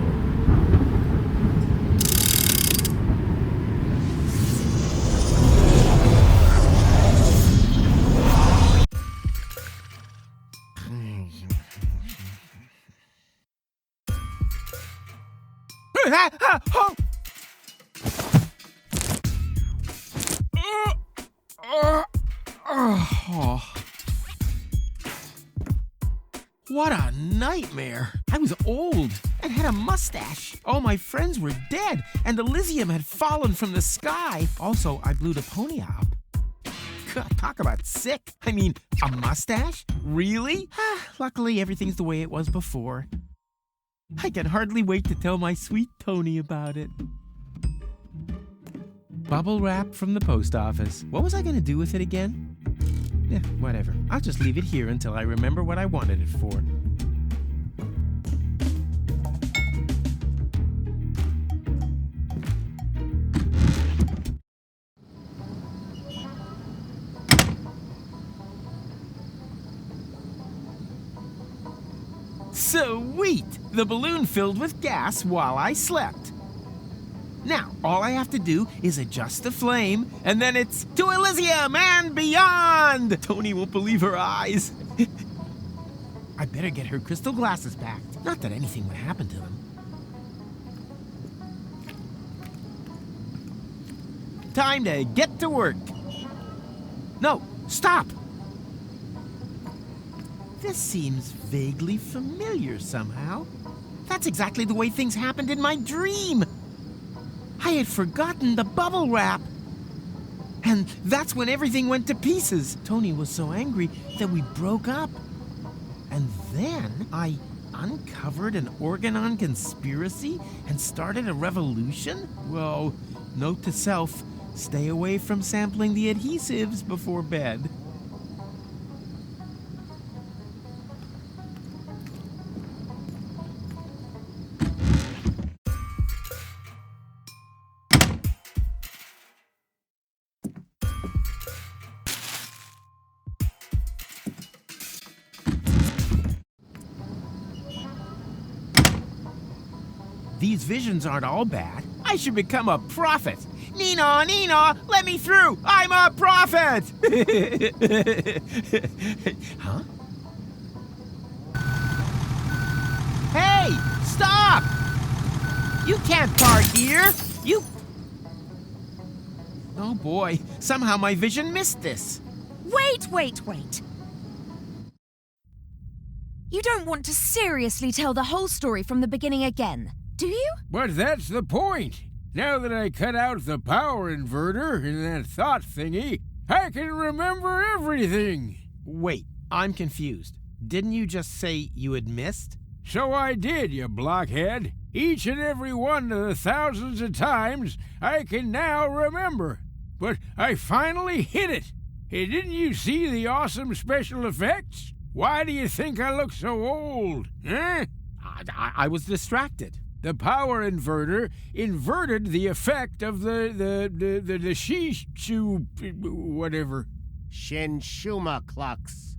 What a nightmare. I was old and had a mustache. All my friends were dead, and Elysium had fallen from the sky. Also, I blew Deponia up. God, talk about sick. I mean, a mustache? Really? Luckily, everything's the way it was before. I can hardly wait to tell my sweet Tony about it. Bubble wrap from the post office. What was I gonna do with it again? Yeah, whatever. I'll just leave it here until I remember what I wanted it for. Sweet! The balloon filled with gas while I slept. Now, all I have to do is adjust the flame, and then it's to Elysium and beyond! Tony won't believe her eyes. I better get her crystal glasses back. Not that anything would happen to them. Time to get to work. No, stop! This seems vaguely familiar somehow. That's exactly the way things happened in my dream. I had forgotten the bubble wrap. And that's when everything went to pieces. Tony was so angry that we broke up. And then I uncovered an Organon conspiracy and started a revolution? Well, note to self, stay away from sampling the adhesives before bed. These visions aren't all bad. I should become a prophet. Nina, Nina, let me through! I'm a prophet! Huh? Hey, stop! You can't park here! You... Oh boy, somehow my vision missed this. Wait. You don't want to seriously tell the whole story from the beginning again, do you? But that's the point. Now that I cut out the power inverter in that thought thingy, I can remember everything. Wait, I'm confused. Didn't you just say you had missed? So I did, you blockhead. Each and every one of the thousands of times I can now remember. But I finally hit it. Hey, didn't you see the awesome special effects? Why do you think I look so old? Eh? I was distracted. The power inverter inverted the effect of the Shishu whatever. Shinshuma Klux.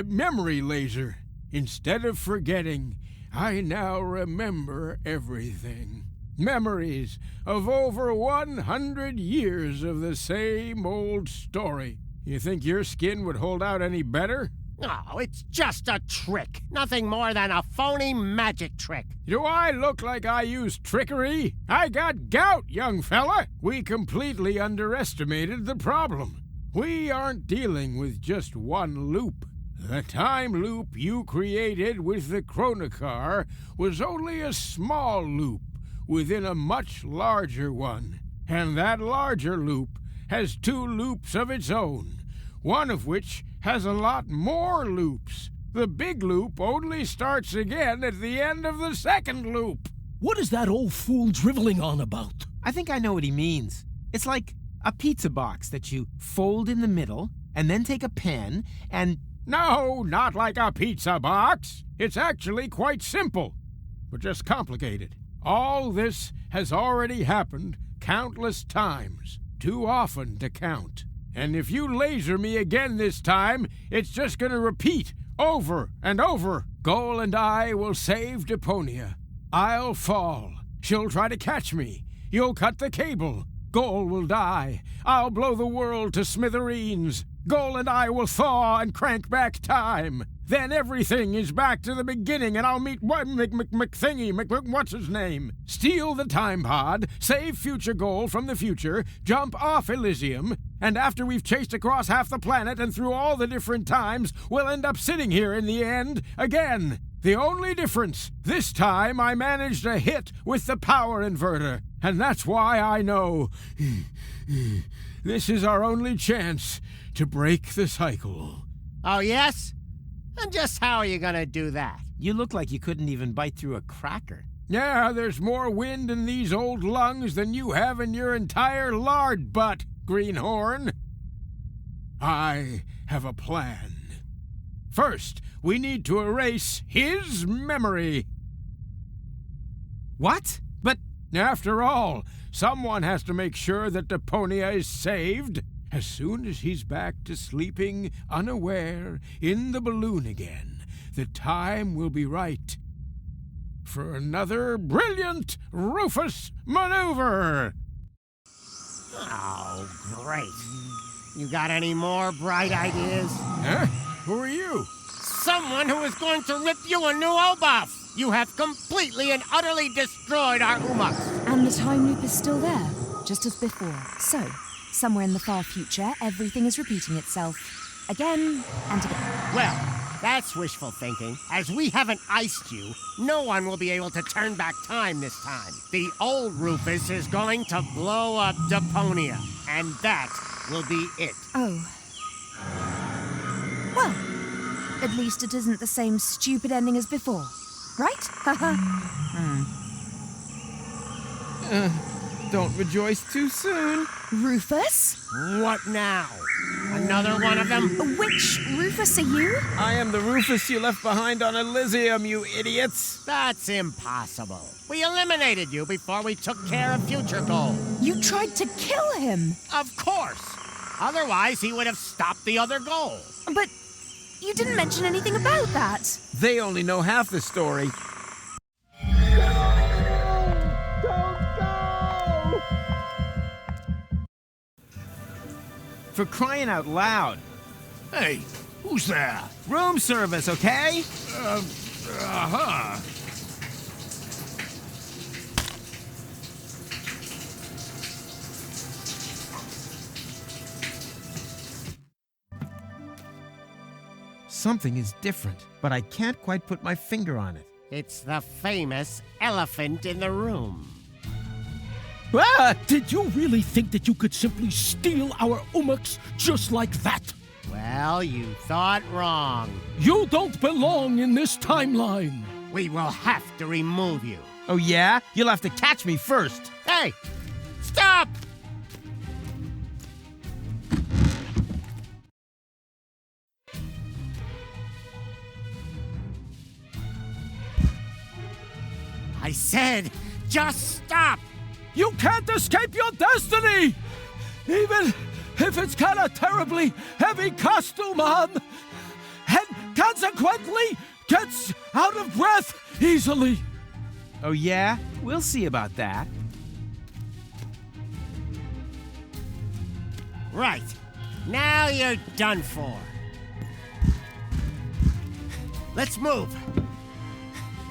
Memory laser. Instead of forgetting, I now remember everything. Memories of over 100 years of the same old story. You think your skin would hold out any better? Oh, it's just a trick. Nothing more than a phony magic trick. Do I look like I use trickery? I got gout, young fella. We completely underestimated the problem. We aren't dealing with just one loop. The time loop you created with the Chronocar was only a small loop within a much larger one. And that larger loop has two loops of its own, one of which has a lot more loops. The big loop only starts again at the end of the second loop. What is that old fool driveling on about? I think I know what he means. It's like a pizza box that you fold in the middle and then take a pen and... No, not like a pizza box. It's actually quite simple, but just complicated. All this has already happened countless times, too often to count. And if you laser me again this time, it's just gonna repeat over and over. Goal and I will save Deponia. I'll fall. She'll try to catch me. You'll cut the cable. Goal will die. I'll blow the world to smithereens. Goal and I will thaw and crank back time. Then everything is back to the beginning and I'll meet what's his name? Steal the time pod, save future Goal from the future, jump off Elysium, and after we've chased across half the planet and through all the different times, we'll end up sitting here in the end again. The only difference, this time I managed a hit with the power inverter, and that's why I know this is our only chance to break the cycle. Oh, yes? And just how are you gonna do that? You look like you couldn't even bite through a cracker. Yeah, there's more wind in these old lungs than you have in your entire lard butt, Greenhorn. I have a plan. First, we need to erase his memory. What? But after all, someone has to make sure that Deponia is saved. As soon as he's back to sleeping unaware in the balloon again, the time will be right for another brilliant Rufus maneuver. Oh, great. You got any more bright ideas? Huh? Who are you? Someone who is going to rip you a new buff. You have completely and utterly destroyed our Umaks. And the time loop is still there, just as before. So, somewhere in the far future, everything is repeating itself. Again and again. Well, That's wishful thinking. As we haven't iced you, no one will be able to turn back time this time. The old Rufus is going to blow up Deponia, and that will be it. Oh. Well, at least it isn't the same stupid ending as before, right? Don't rejoice too soon. Rufus? What now? Another one of them? Which Rufus are you? I am the Rufus you left behind on Elysium, you idiots. That's impossible. We eliminated you before we took care of future goals. You tried to kill him. Of course. Otherwise, he would have stopped the other goal. But you didn't mention anything about that. They only know half the story. For crying out loud. Hey, who's there? Room service, okay? Something is different, but I can't quite put my finger on it. It's the famous elephant in the room. Ah! Did you really think that you could simply steal our umaks just like that? Well, you thought wrong. You don't belong in this timeline. We will have to remove you. Oh yeah? You'll have to catch me first. Hey! Stop! I said, just stop! You can't escape your destiny! Even if it's got a terribly heavy costume on, and consequently gets out of breath easily. Oh yeah? We'll see about that. Right. Now you're done for. Let's move.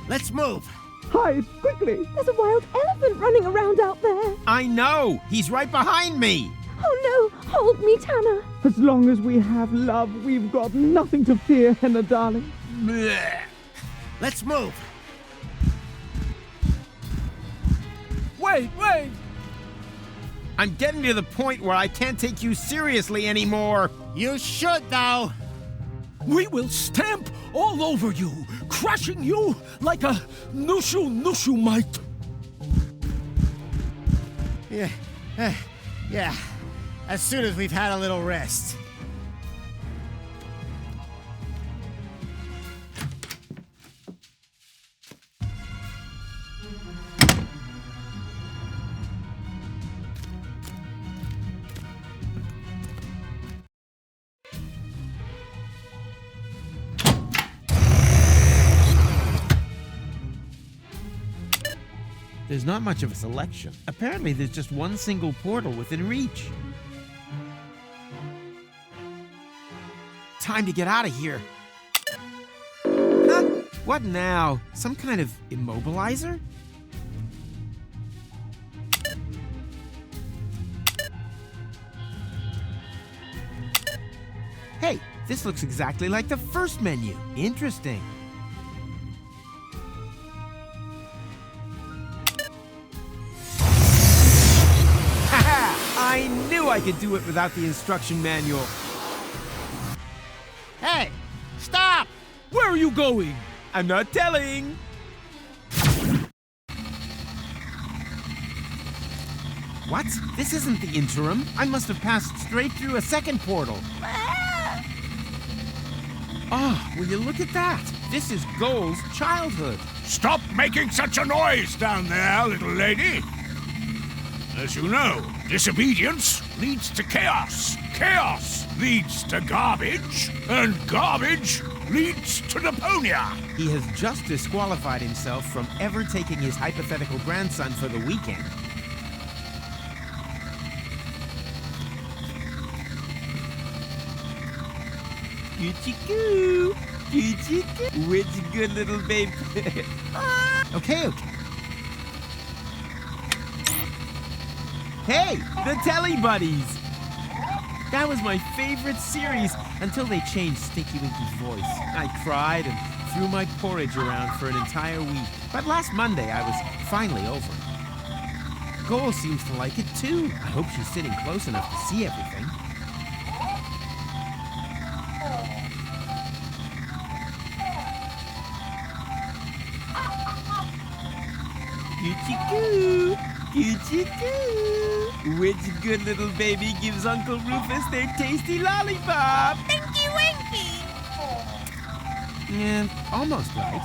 Let's move. Hide, quickly! There's a wild elephant running around out there! I know! He's right behind me! Oh no! Hold me, Tanner! As long as we have love, we've got nothing to fear, Henna darling. Blech. Let's move. Wait! I'm getting to the point where I can't take you seriously anymore. You should, though. We will stamp all over you, crushing you like a Nushu might. Yeah. As soon as we've had a little rest. There's not much of a selection. Apparently, there's just one single portal within reach. Time to get out of here. Huh? What now? Some kind of immobilizer? Hey, this looks exactly like the first menu. Interesting. I knew I could do it without the instruction manual. Hey, stop! Where are you going? I'm not telling. What? This isn't the interim. I must have passed straight through a second portal. Oh, will you look at that? This is Goal's childhood. Stop making such a noise down there, little lady. As you know, disobedience leads to chaos. Chaos leads to garbage. And garbage leads to Deponia. He has just disqualified himself from ever taking his hypothetical grandson for the weekend. Choo-choo-coo. Choo-choo-coo. Which good little babe. Okay. Hey, the Telly Buddies! That was my favorite series until they changed Stinky Winky's voice. I cried and threw my porridge around for an entire week. But last Monday, I was finally over it. Goal seems to like it too. I hope she's sitting close enough to see everything. Goochie-goo! Goochie-goo! Which good little baby gives Uncle Rufus their tasty lollipop? Stinky Winky! Yeah, almost right.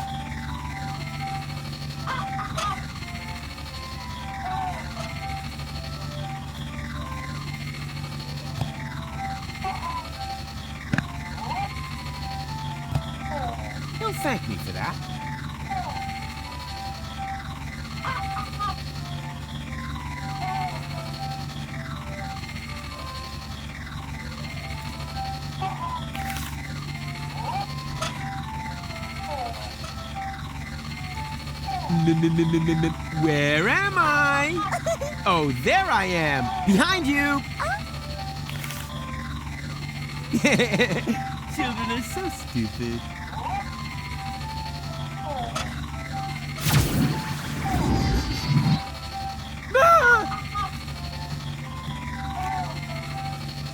He'll thank me for that. Where am I? Oh, there I am. Behind you. Children are so stupid.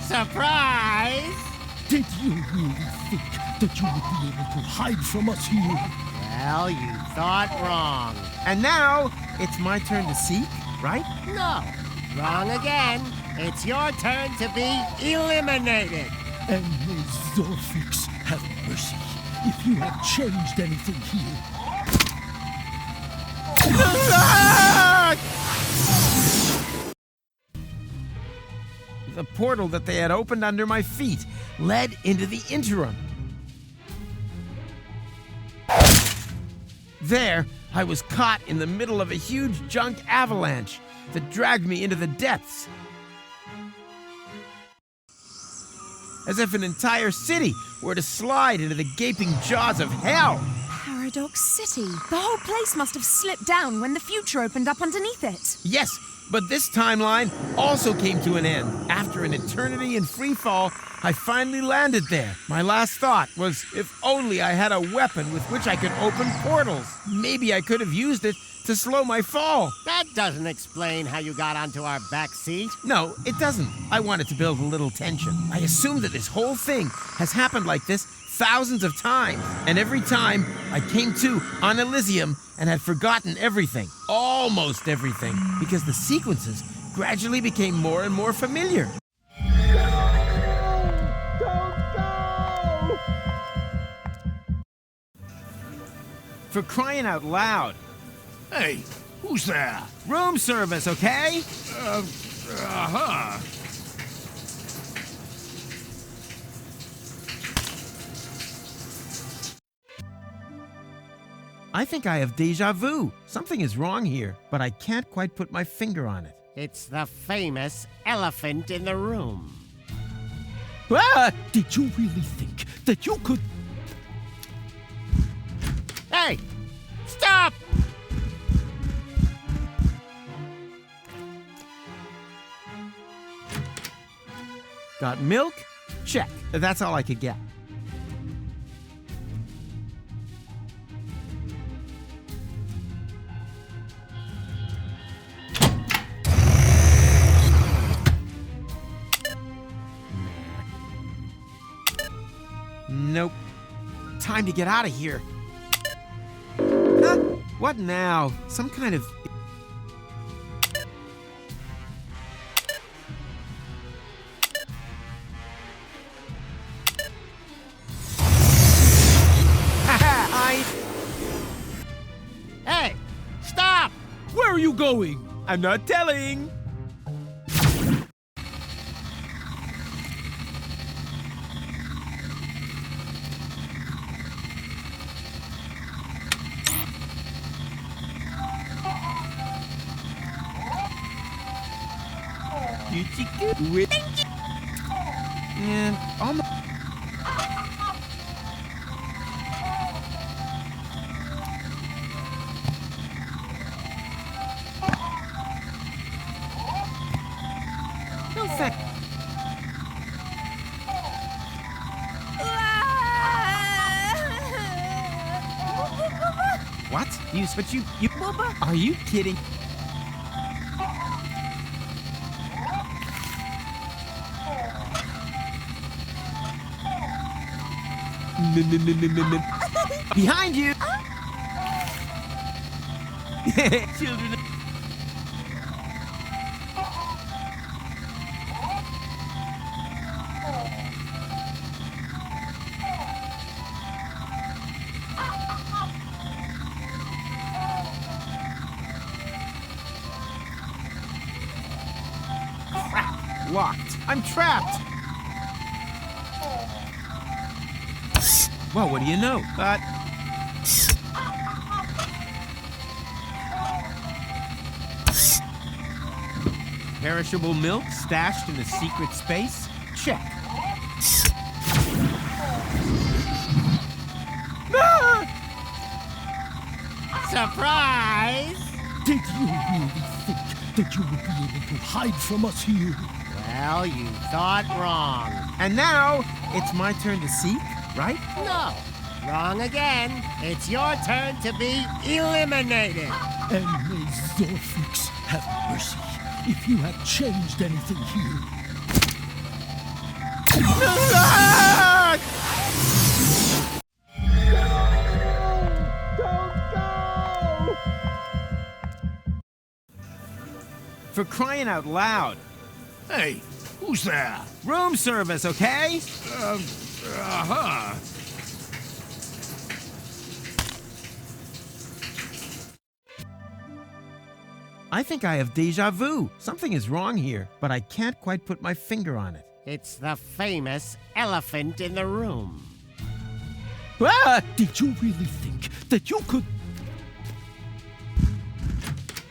Surprise! Did you really think that you would be able to hide from us here? Well, you thought wrong. And now, it's my turn to seek, right? No, wrong again. It's your turn to be eliminated. And may Zorfix have mercy if you have changed anything here. The portal that they had opened under my feet led into the interim. There, I was caught in the middle of a huge junk avalanche that dragged me into the depths. As if an entire city were to slide into the gaping jaws of hell. Paradox City. The whole place must have slipped down when the future opened up underneath it. Yes, but this timeline also came to an end. After an eternity in free fall, I finally landed there. My last thought was if only I had a weapon with which I could open portals. Maybe I could have used it to slow my fall. That doesn't explain how you got onto our back seat. No, it doesn't. I wanted to build a little tension. I assume that this whole thing has happened like this thousands of times. And every time I came to on Elysium and had forgotten everything, almost everything, because the sequences gradually became more and more familiar. For crying out loud. Hey, who's there? Room service, okay? Uh-huh. I think I have deja vu. Something is wrong here, but I can't quite put my finger on it. It's the famous elephant in the room. Ah! Did you really think that you could... Hey! Stop! Got milk? Check. That's all I could get. Nope. Time to get out of here. Huh? What now? Some kind of... Hey! Stop! Where are you going? I'm not telling. Thank you. And almost. No thank. use, but you... Are you kidding? Behind you! Children... Crap! Locked. I'm trapped! Well, what do you know? But... Perishable milk stashed in a secret space? Check. Ah! Surprise! Did you really think that you would be able to hide from us here? Well, you thought wrong. And now, it's my turn to seek, right? No. Wrong again. It's your turn to be eliminated. And may Zorfix have mercy if you have changed anything here. For crying out loud. Hey, who's there? Room service, okay? Uh-huh. I think I have deja vu. Something is wrong here, but I can't quite put my finger on it. It's the famous elephant in the room. Ah! Did you really think that you could...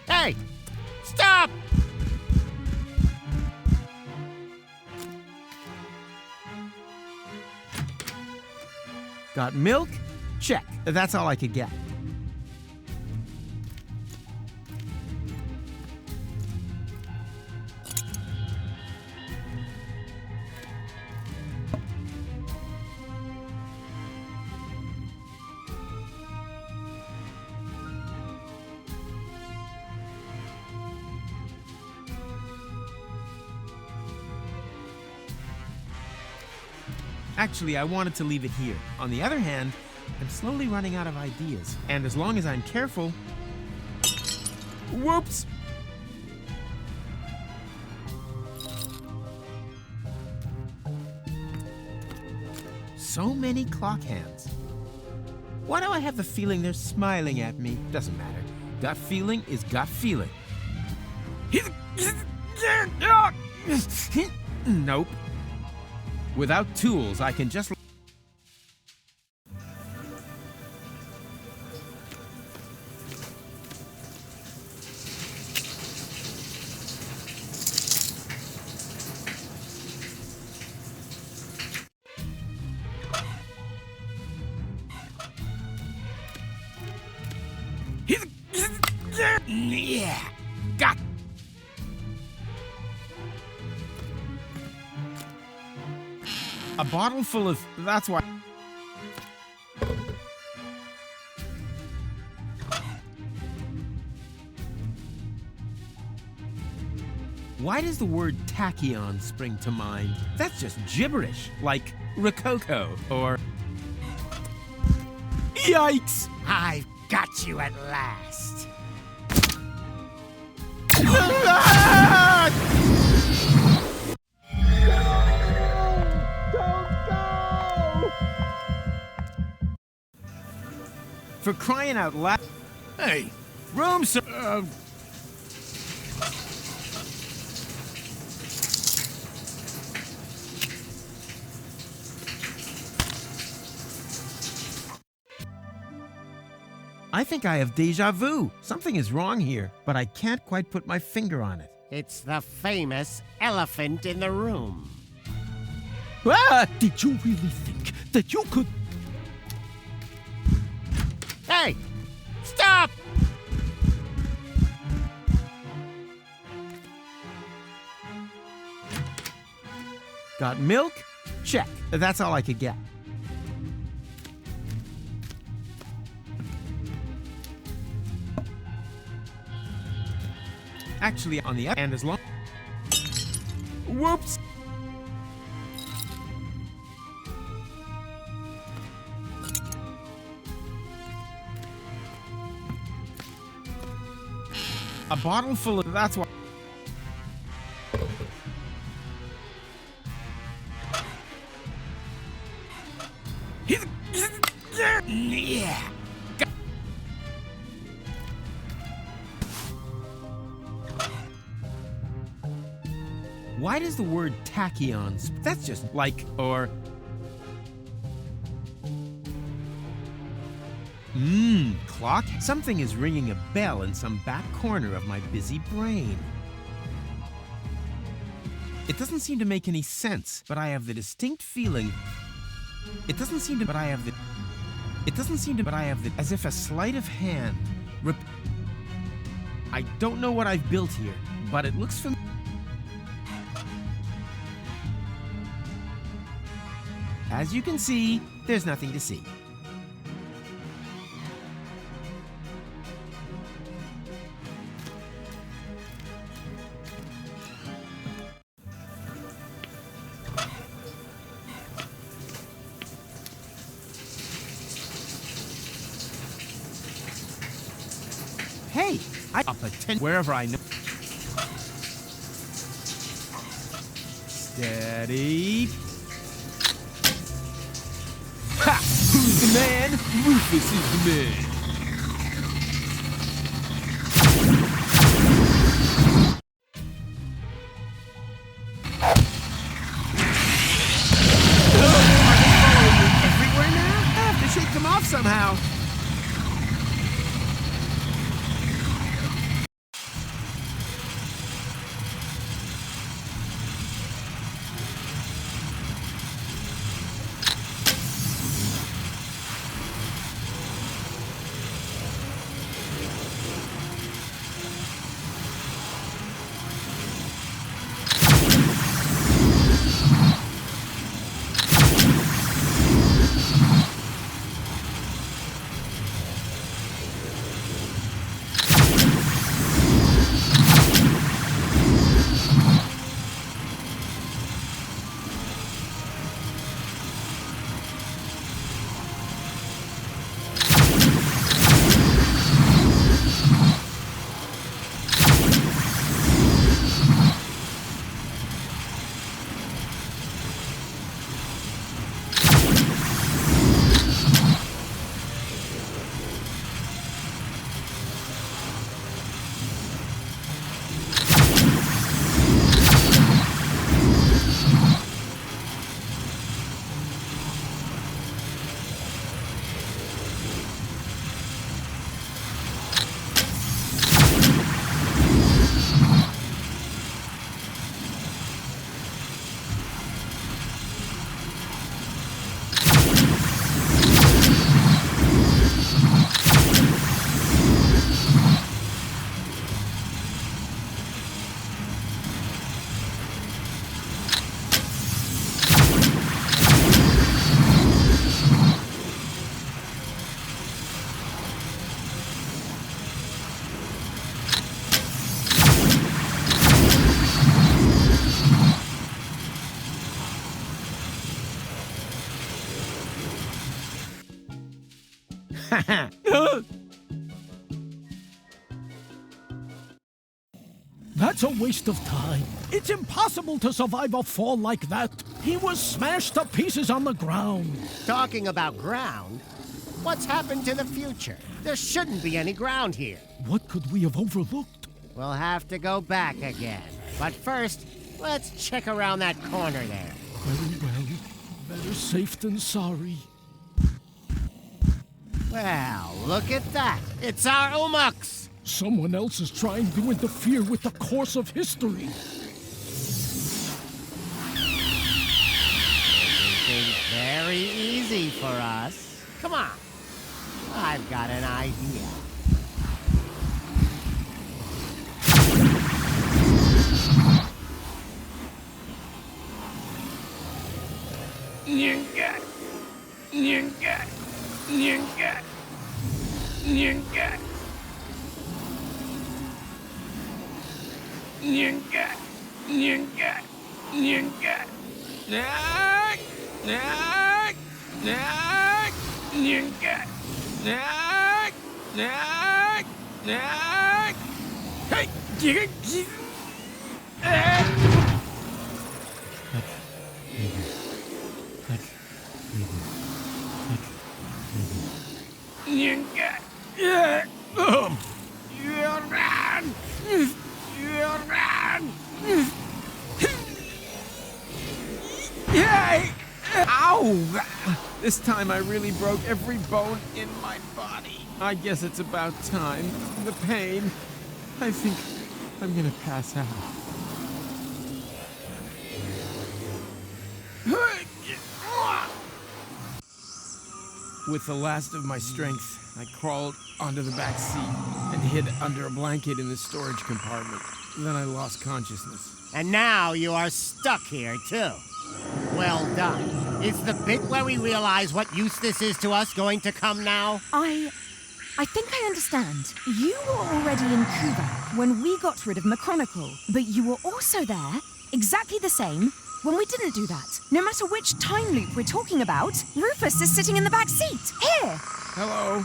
Hey! Stop! Got milk? Check. That's all I could get. Actually, I wanted to leave it here. On the other hand, I'm slowly running out of ideas. And as long as I'm careful... Whoops! So many clock hands. Why do I have the feeling they're smiling at me? Doesn't matter. Gut feeling is gut feeling. Nope. Without tools, I can just... Yeah, got. A bottle full of... That's why... Why does the word tachyon spring to mind? That's just gibberish, like Rococo or... Yikes! I've got you at last. For crying out loud... Hey, room sir... I think I have deja vu. Something is wrong here, but I can't quite put my finger on it. It's the famous elephant in the room. Ah! Did you really think that you could... Hey! Stop! Got milk? Check. That's all I could get. actually on the other end as long. Whoops! A bottle full of. That's why. Yeah. Why does the word tachyons? That's just like or. Clock? Something is ringing a bell in some back corner of my busy brain. It doesn't seem to make any sense, but I have the distinct feeling. It doesn't seem to, but I have the. It doesn't seem to, but I have the. As if a sleight of hand. I don't know what I've built here, but it looks familiar. As you can see, there's nothing to see. Hey, I'll pretend wherever I know. Steady. Ha! Who's the man? Rufus is the man. Are they following me everywhere now? I have to shake them off somehow. That's a waste of time. It's impossible to survive a fall like that. He was smashed to pieces on the ground. Talking about ground, what's happened to the future? There shouldn't be any ground here. What could we have overlooked? We'll have to go back again. But first, let's check around that corner there. Very well. Better safe than sorry. Well, look at that. It's our Umux. Someone else is trying to interfere with the course of history. Everything's very easy for us. Come on. I've got an idea. Ow! This time I really broke every bone in my body. I guess it's about time. The pain. I think I'm gonna pass out. With the last of my strength, I crawled onto the back seat and hid under a blanket in the storage compartment. Then I lost consciousness. And now you are stuck here, too. Well done. Is the bit where we realize what use this is to us going to come now? I think I understand. You were already in Kuvak when we got rid of McChronicle, but you were also there, exactly the same, when we didn't do that. No matter which time loop we're talking about, Rufus is sitting in the back seat. Here! Hello?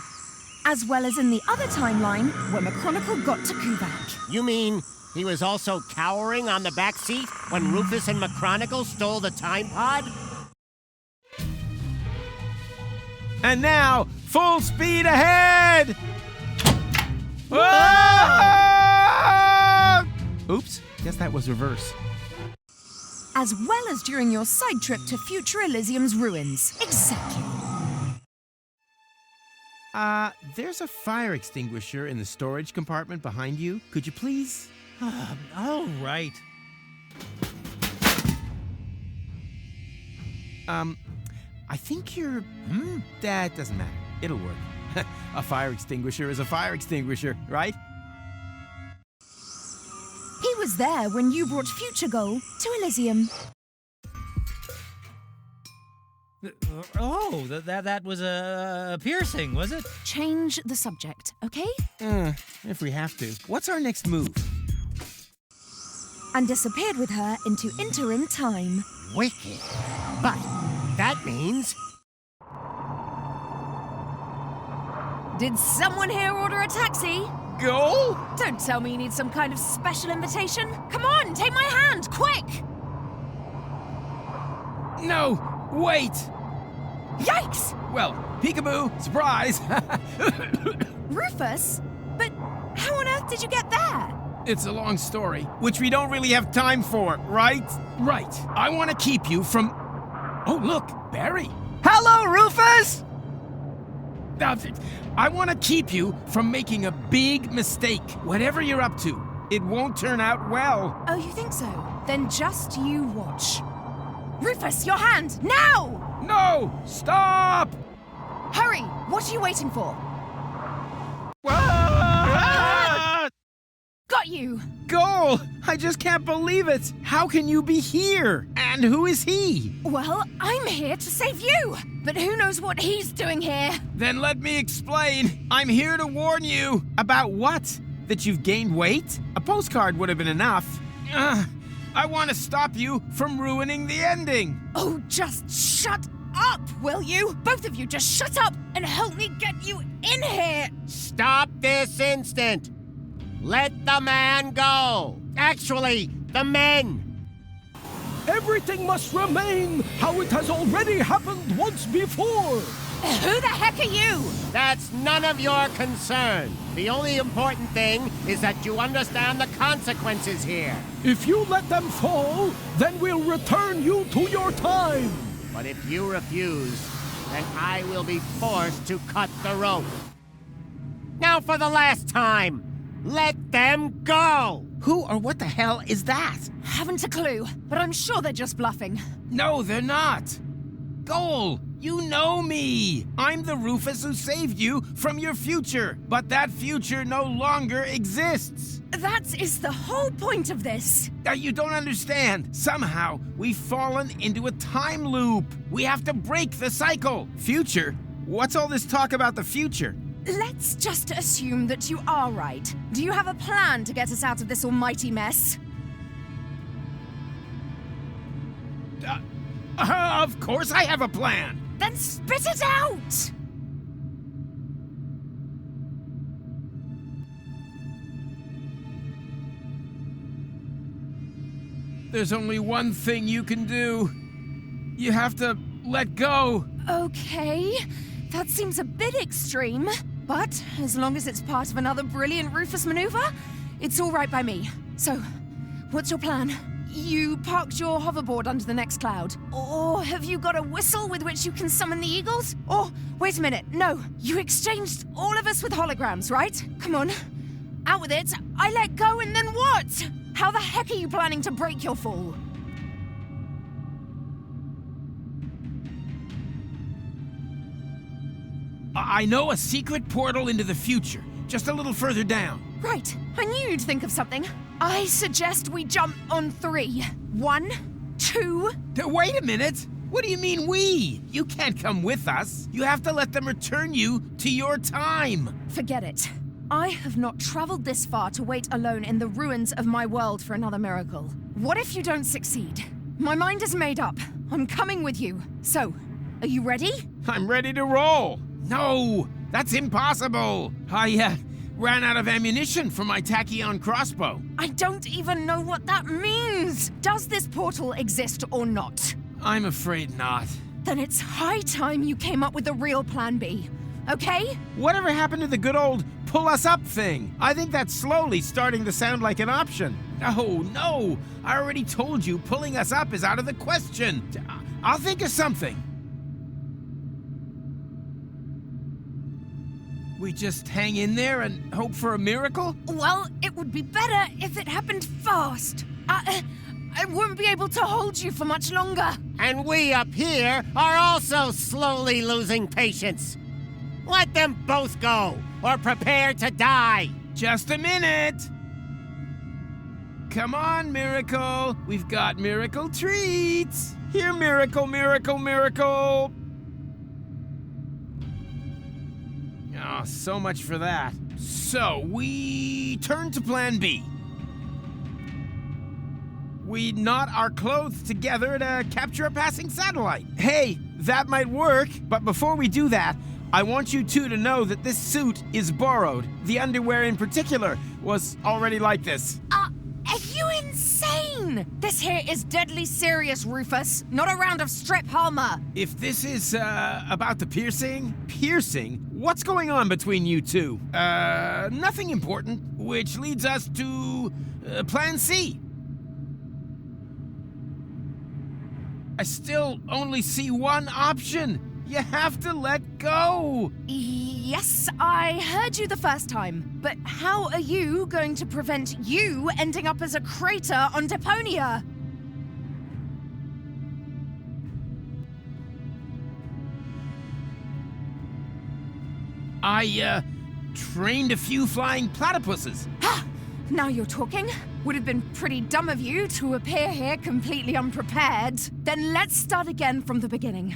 As well as in the other timeline where McChronicle got to Kuvak. You mean he was also cowering on the back seat when Rufus and McChronicle stole the time pod? And now, full speed ahead! Oops, guess that was reverse. As well as during your side trip to future Elysium's ruins. Exactly. There's a fire extinguisher in the storage compartment behind you. Could you please? All right. I think you're... That doesn't matter. It'll work. A fire extinguisher is a fire extinguisher, right? He was there when you brought Future Goal to Elysium. Oh, that was a piercing, was it? Change the subject, okay? If we have to. What's our next move? And disappeared with her into interim time. Wicked. But that means... Did someone here order a taxi? Goal? Don't tell me you need some kind of special invitation. Come on, take my hand, quick! No, wait! Yikes! Well, peekaboo, surprise! Rufus? But how on earth did you get there? It's a long story, which we don't really have time for, right? Right. I want to keep you from... Oh, look, Barry. Hello, Rufus! I want to keep you from making a big mistake. Whatever you're up to, it won't turn out well. Oh, you think so? Then just you watch. Rufus, your hand, now! No! Stop! Hurry! What are you waiting for? Got you! Goal! I just can't believe it! How can you be here? And who is he? Well, I'm here to save you! But who knows what he's doing here? Then let me explain. I'm here to warn you. About what? That you've gained weight? A postcard would have been enough. I want to stop you from ruining the ending. Oh, just shut up, will you? Both of you just shut up and help me get you in here! Stop this instant! Let the man go! Actually, the men! Everything must remain how it has already happened once before! Who the heck are you? That's none of your concern. The only important thing is that you understand the consequences here. If you let them fall, then we'll return you to your time! But if you refuse, then I will be forced to cut the rope. Now for the last time! Let them go! Who or what the hell is that? Haven't a clue, but I'm sure they're just bluffing. No, they're not. Goal, you know me. I'm the Rufus who saved you from your future, but that future no longer exists. That is the whole point of this. You don't understand. Somehow, we've fallen into a time loop. We have to break the cycle. Future? What's all this talk about the future? let's just assume that you are right. Do you have a plan to get us out of this almighty mess? Of course I have a plan. Then spit it out! There's only one thing you can do. You have to let go. Okay, that seems a bit extreme, but as long as it's part of another brilliant Rufus maneuver, it's all right by me. So, what's your plan? You parked your hoverboard under the next cloud. Or have you got a whistle with which you can summon the eagles? Or, wait a minute, no, you exchanged all of us with holograms, right? Come on, out with it. I let go and then what? How the heck are you planning to break your fall? I know a secret portal into the future, just a little further down. Right, I knew you'd think of something. I suggest we jump on 3. 1, 2... Wait a minute! What do you mean we? You can't come with us. You have to let them return you to your time. Forget it. I have not traveled this far to wait alone in the ruins of my world for another miracle. What if you don't succeed? My mind is made up. I'm coming with you. So, are you ready? I'm ready to roll. No, that's impossible. I ran out of ammunition for my tachyon crossbow. I don't even know what that means. Does this portal exist or not? I'm afraid not. Then it's high time you came up with a real plan B. Okay? Whatever happened to the good old pull us up thing? I think that's slowly starting to sound like an option. No, I already told you pulling us up is out of the question. I'll think of something. We just hang in there and hope for a miracle? Well, it would be better if it happened fast. I won't be able to hold you for much longer. And we up here are also slowly losing patience. Let them both go, or prepare to die. Just a minute. Come on, Miracle. We've got miracle treats. Here, Miracle, Miracle, Miracle. Oh, so much for that. So, we turn to Plan B. We knot our clothes together to capture a passing satellite. Hey, that might work, but before we do that, I want you two to know that this suit is borrowed. The underwear in particular was already like this. Are you insane? This here is deadly serious, Rufus. Not a round of strip Halma. If this is, about the piercing? Piercing? What's going on between you two? Nothing important, which leads us to, Plan C. I still only see one option. You have to let go! Yes, I heard you the first time. But how are you going to prevent you ending up as a crater on Deponia? I, trained a few flying platypuses. Ha! Now you're talking. Would have been pretty dumb of you to appear here completely unprepared. Then let's start again from the beginning.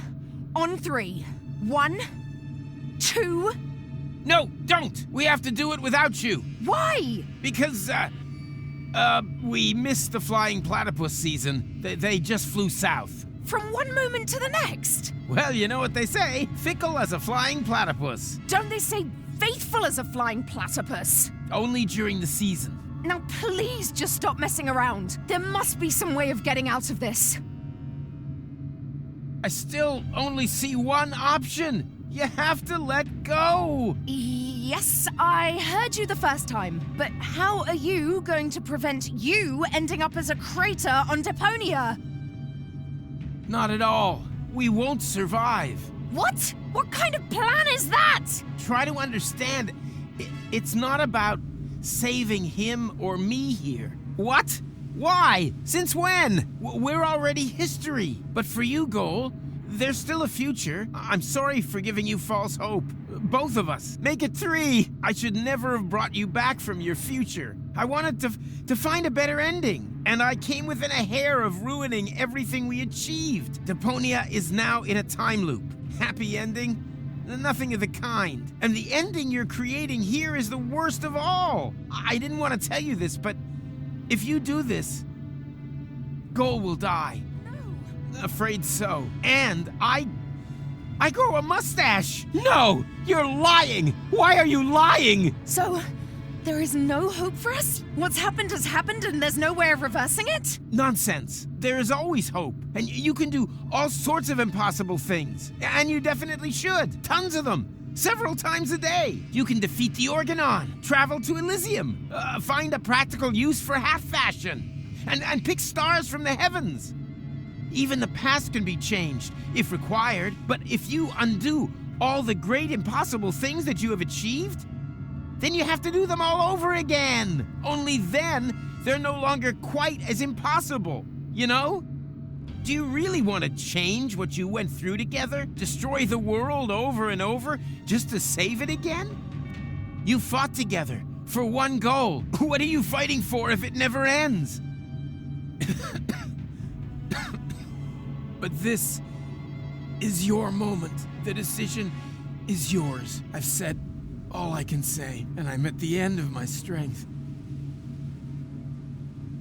On 3. 1, 2... No, don't! We have to do it without you. Why? Because, we missed the flying platypus season. They just flew south. From one moment to the next? Well, you know what they say. Fickle as a flying platypus. Don't they say faithful as a flying platypus? Only during the season. Now please just stop messing around. There must be some way of getting out of this. I still only see one option. You have to let go. Yes, I heard you the first time. But how are you going to prevent you ending up as a crater on Deponia? Not at all. We won't survive. What? What kind of plan is that? Try to understand. It's not about saving him or me here. What? Why? Since when? We're already history. But for you, Goal, there's still a future. I'm sorry for giving you false hope. Both of us. Make it 3. I should never have brought you back from your future. I wanted to find a better ending. And I came within a hair of ruining everything we achieved. Deponia is now in a time loop. Happy ending? Nothing of the kind. And the ending you're creating here is the worst of all. I didn't want to tell you this, but if you do this, Goal will die. No. Afraid so. And I grow a mustache. No, you're lying. Why are you lying? So, there is no hope for us? What's happened has happened and there's no way of reversing it? Nonsense. There is always hope. And you can do all sorts of impossible things. And you definitely should. Tons of them. Several times a day. You can defeat the Organon, travel to Elysium, find a practical use for half fashion, and pick stars from the heavens. Even the past can be changed, if required. But if you undo all the great impossible things that you have achieved, then you have to do them all over again. Only then, they're no longer quite as impossible, you know? Do you really want to change what you went through together? Destroy the world over and over just to save it again? You fought together for one goal. What are you fighting for if it never ends? But this is your moment. The decision is yours. I've said all I can say, and I'm at the end of my strength.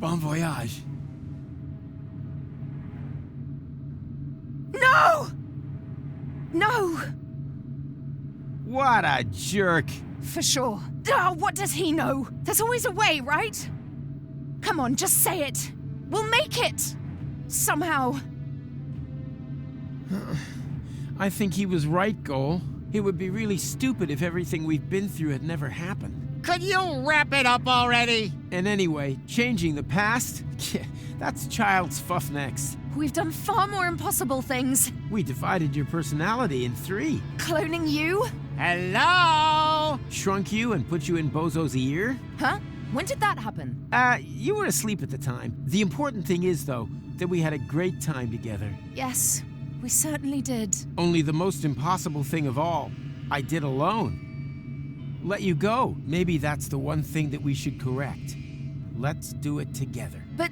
Bon voyage. No! No! What a jerk. For sure. Oh, what does he know? There's always a way, right? Come on, just say it. We'll make it! Somehow. I think he was right, Goal. It would be really stupid if everything we've been through had never happened. Could you wrap it up already? And anyway, changing the past? That's child's fuff next. We've done far more impossible things. We divided your personality in 3. Cloning you? Hello? Shrunk you and put you in Bozo's ear? Huh? When did that happen? You were asleep at the time. The important thing is, though, that we had a great time together. Yes, we certainly did. Only the most impossible thing of all, I did alone. Let you go. Maybe that's the one thing that we should correct. Let's do it together. But,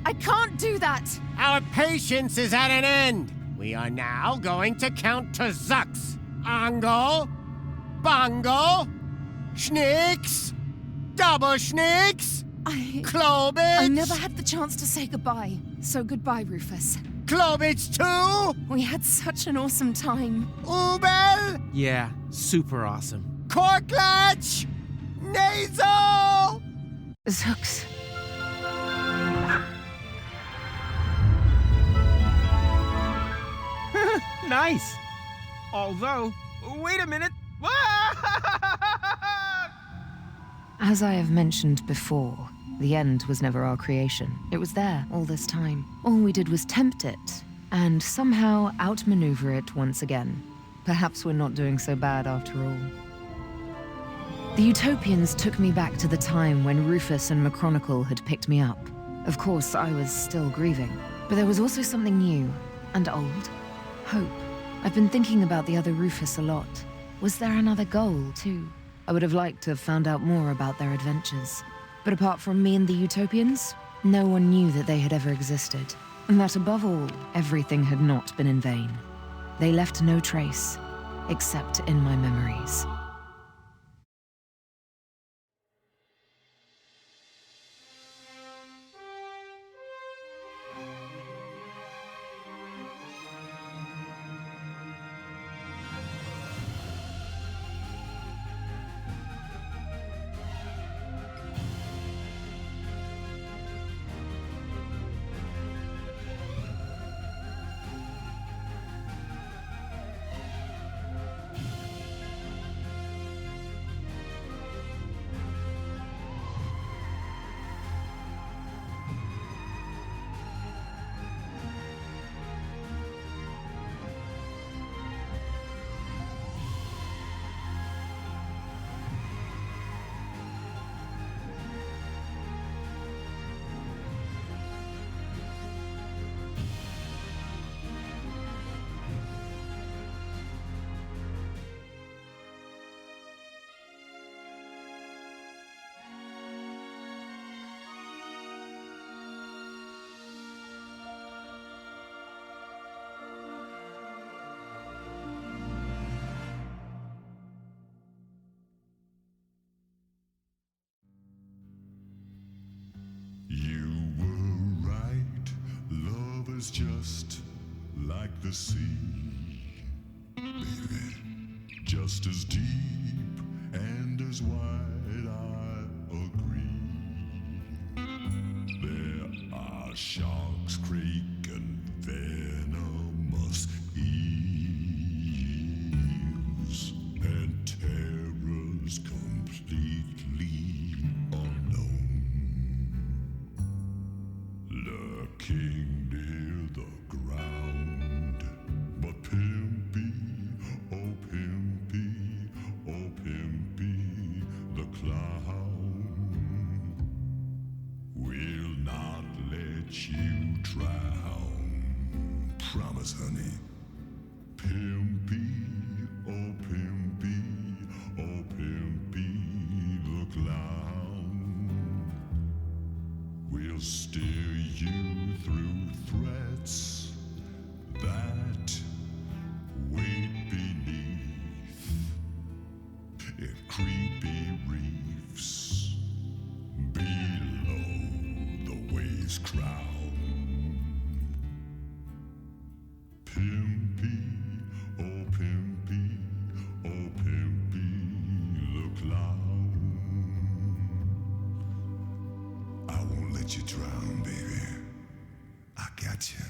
I can't do that. Our patience is at an end. We are now going to count to Zux. Angle, Bongo, Schnicks, Double Schnicks, Klobitz. I never had the chance to say goodbye. So goodbye, Rufus. Klobitz too? We had such an awesome time. Ubel? Yeah, super awesome. Korklatch? Nasal? Zux. Nice. Although, wait a minute. As I have mentioned before, the end was never our creation. It was there all this time. All we did was tempt it, and somehow outmaneuver it once again. Perhaps we're not doing so bad after all. The Utopians took me back to the time when Rufus and McChronicle had picked me up. Of course, I was still grieving, but there was also something new and old. Hope. I've been thinking about the other Rufus a lot. Was there another goal, too? I would have liked to have found out more about their adventures. But apart from me and the Utopians, no one knew that they had ever existed. And that above all, everything had not been in vain. They left no trace, except in my memories. was just like the sea, baby, just as deep and as wide, I agree. There are sharks, crake, and venomous eels, and terrors completely unknown, lurking near the ground. But Pimpy, oh Pimpy, oh Pimpy, the clown will not let you drown. Promise, honey. Pimpy, oh Pimpy, oh Pimpy, the clown will steer you through threats that wait beneath in creepy reefs below the waves crown. Pimpy, oh Pimpy, oh Pimpy, the clown. I won't let you drown, baby. I got you.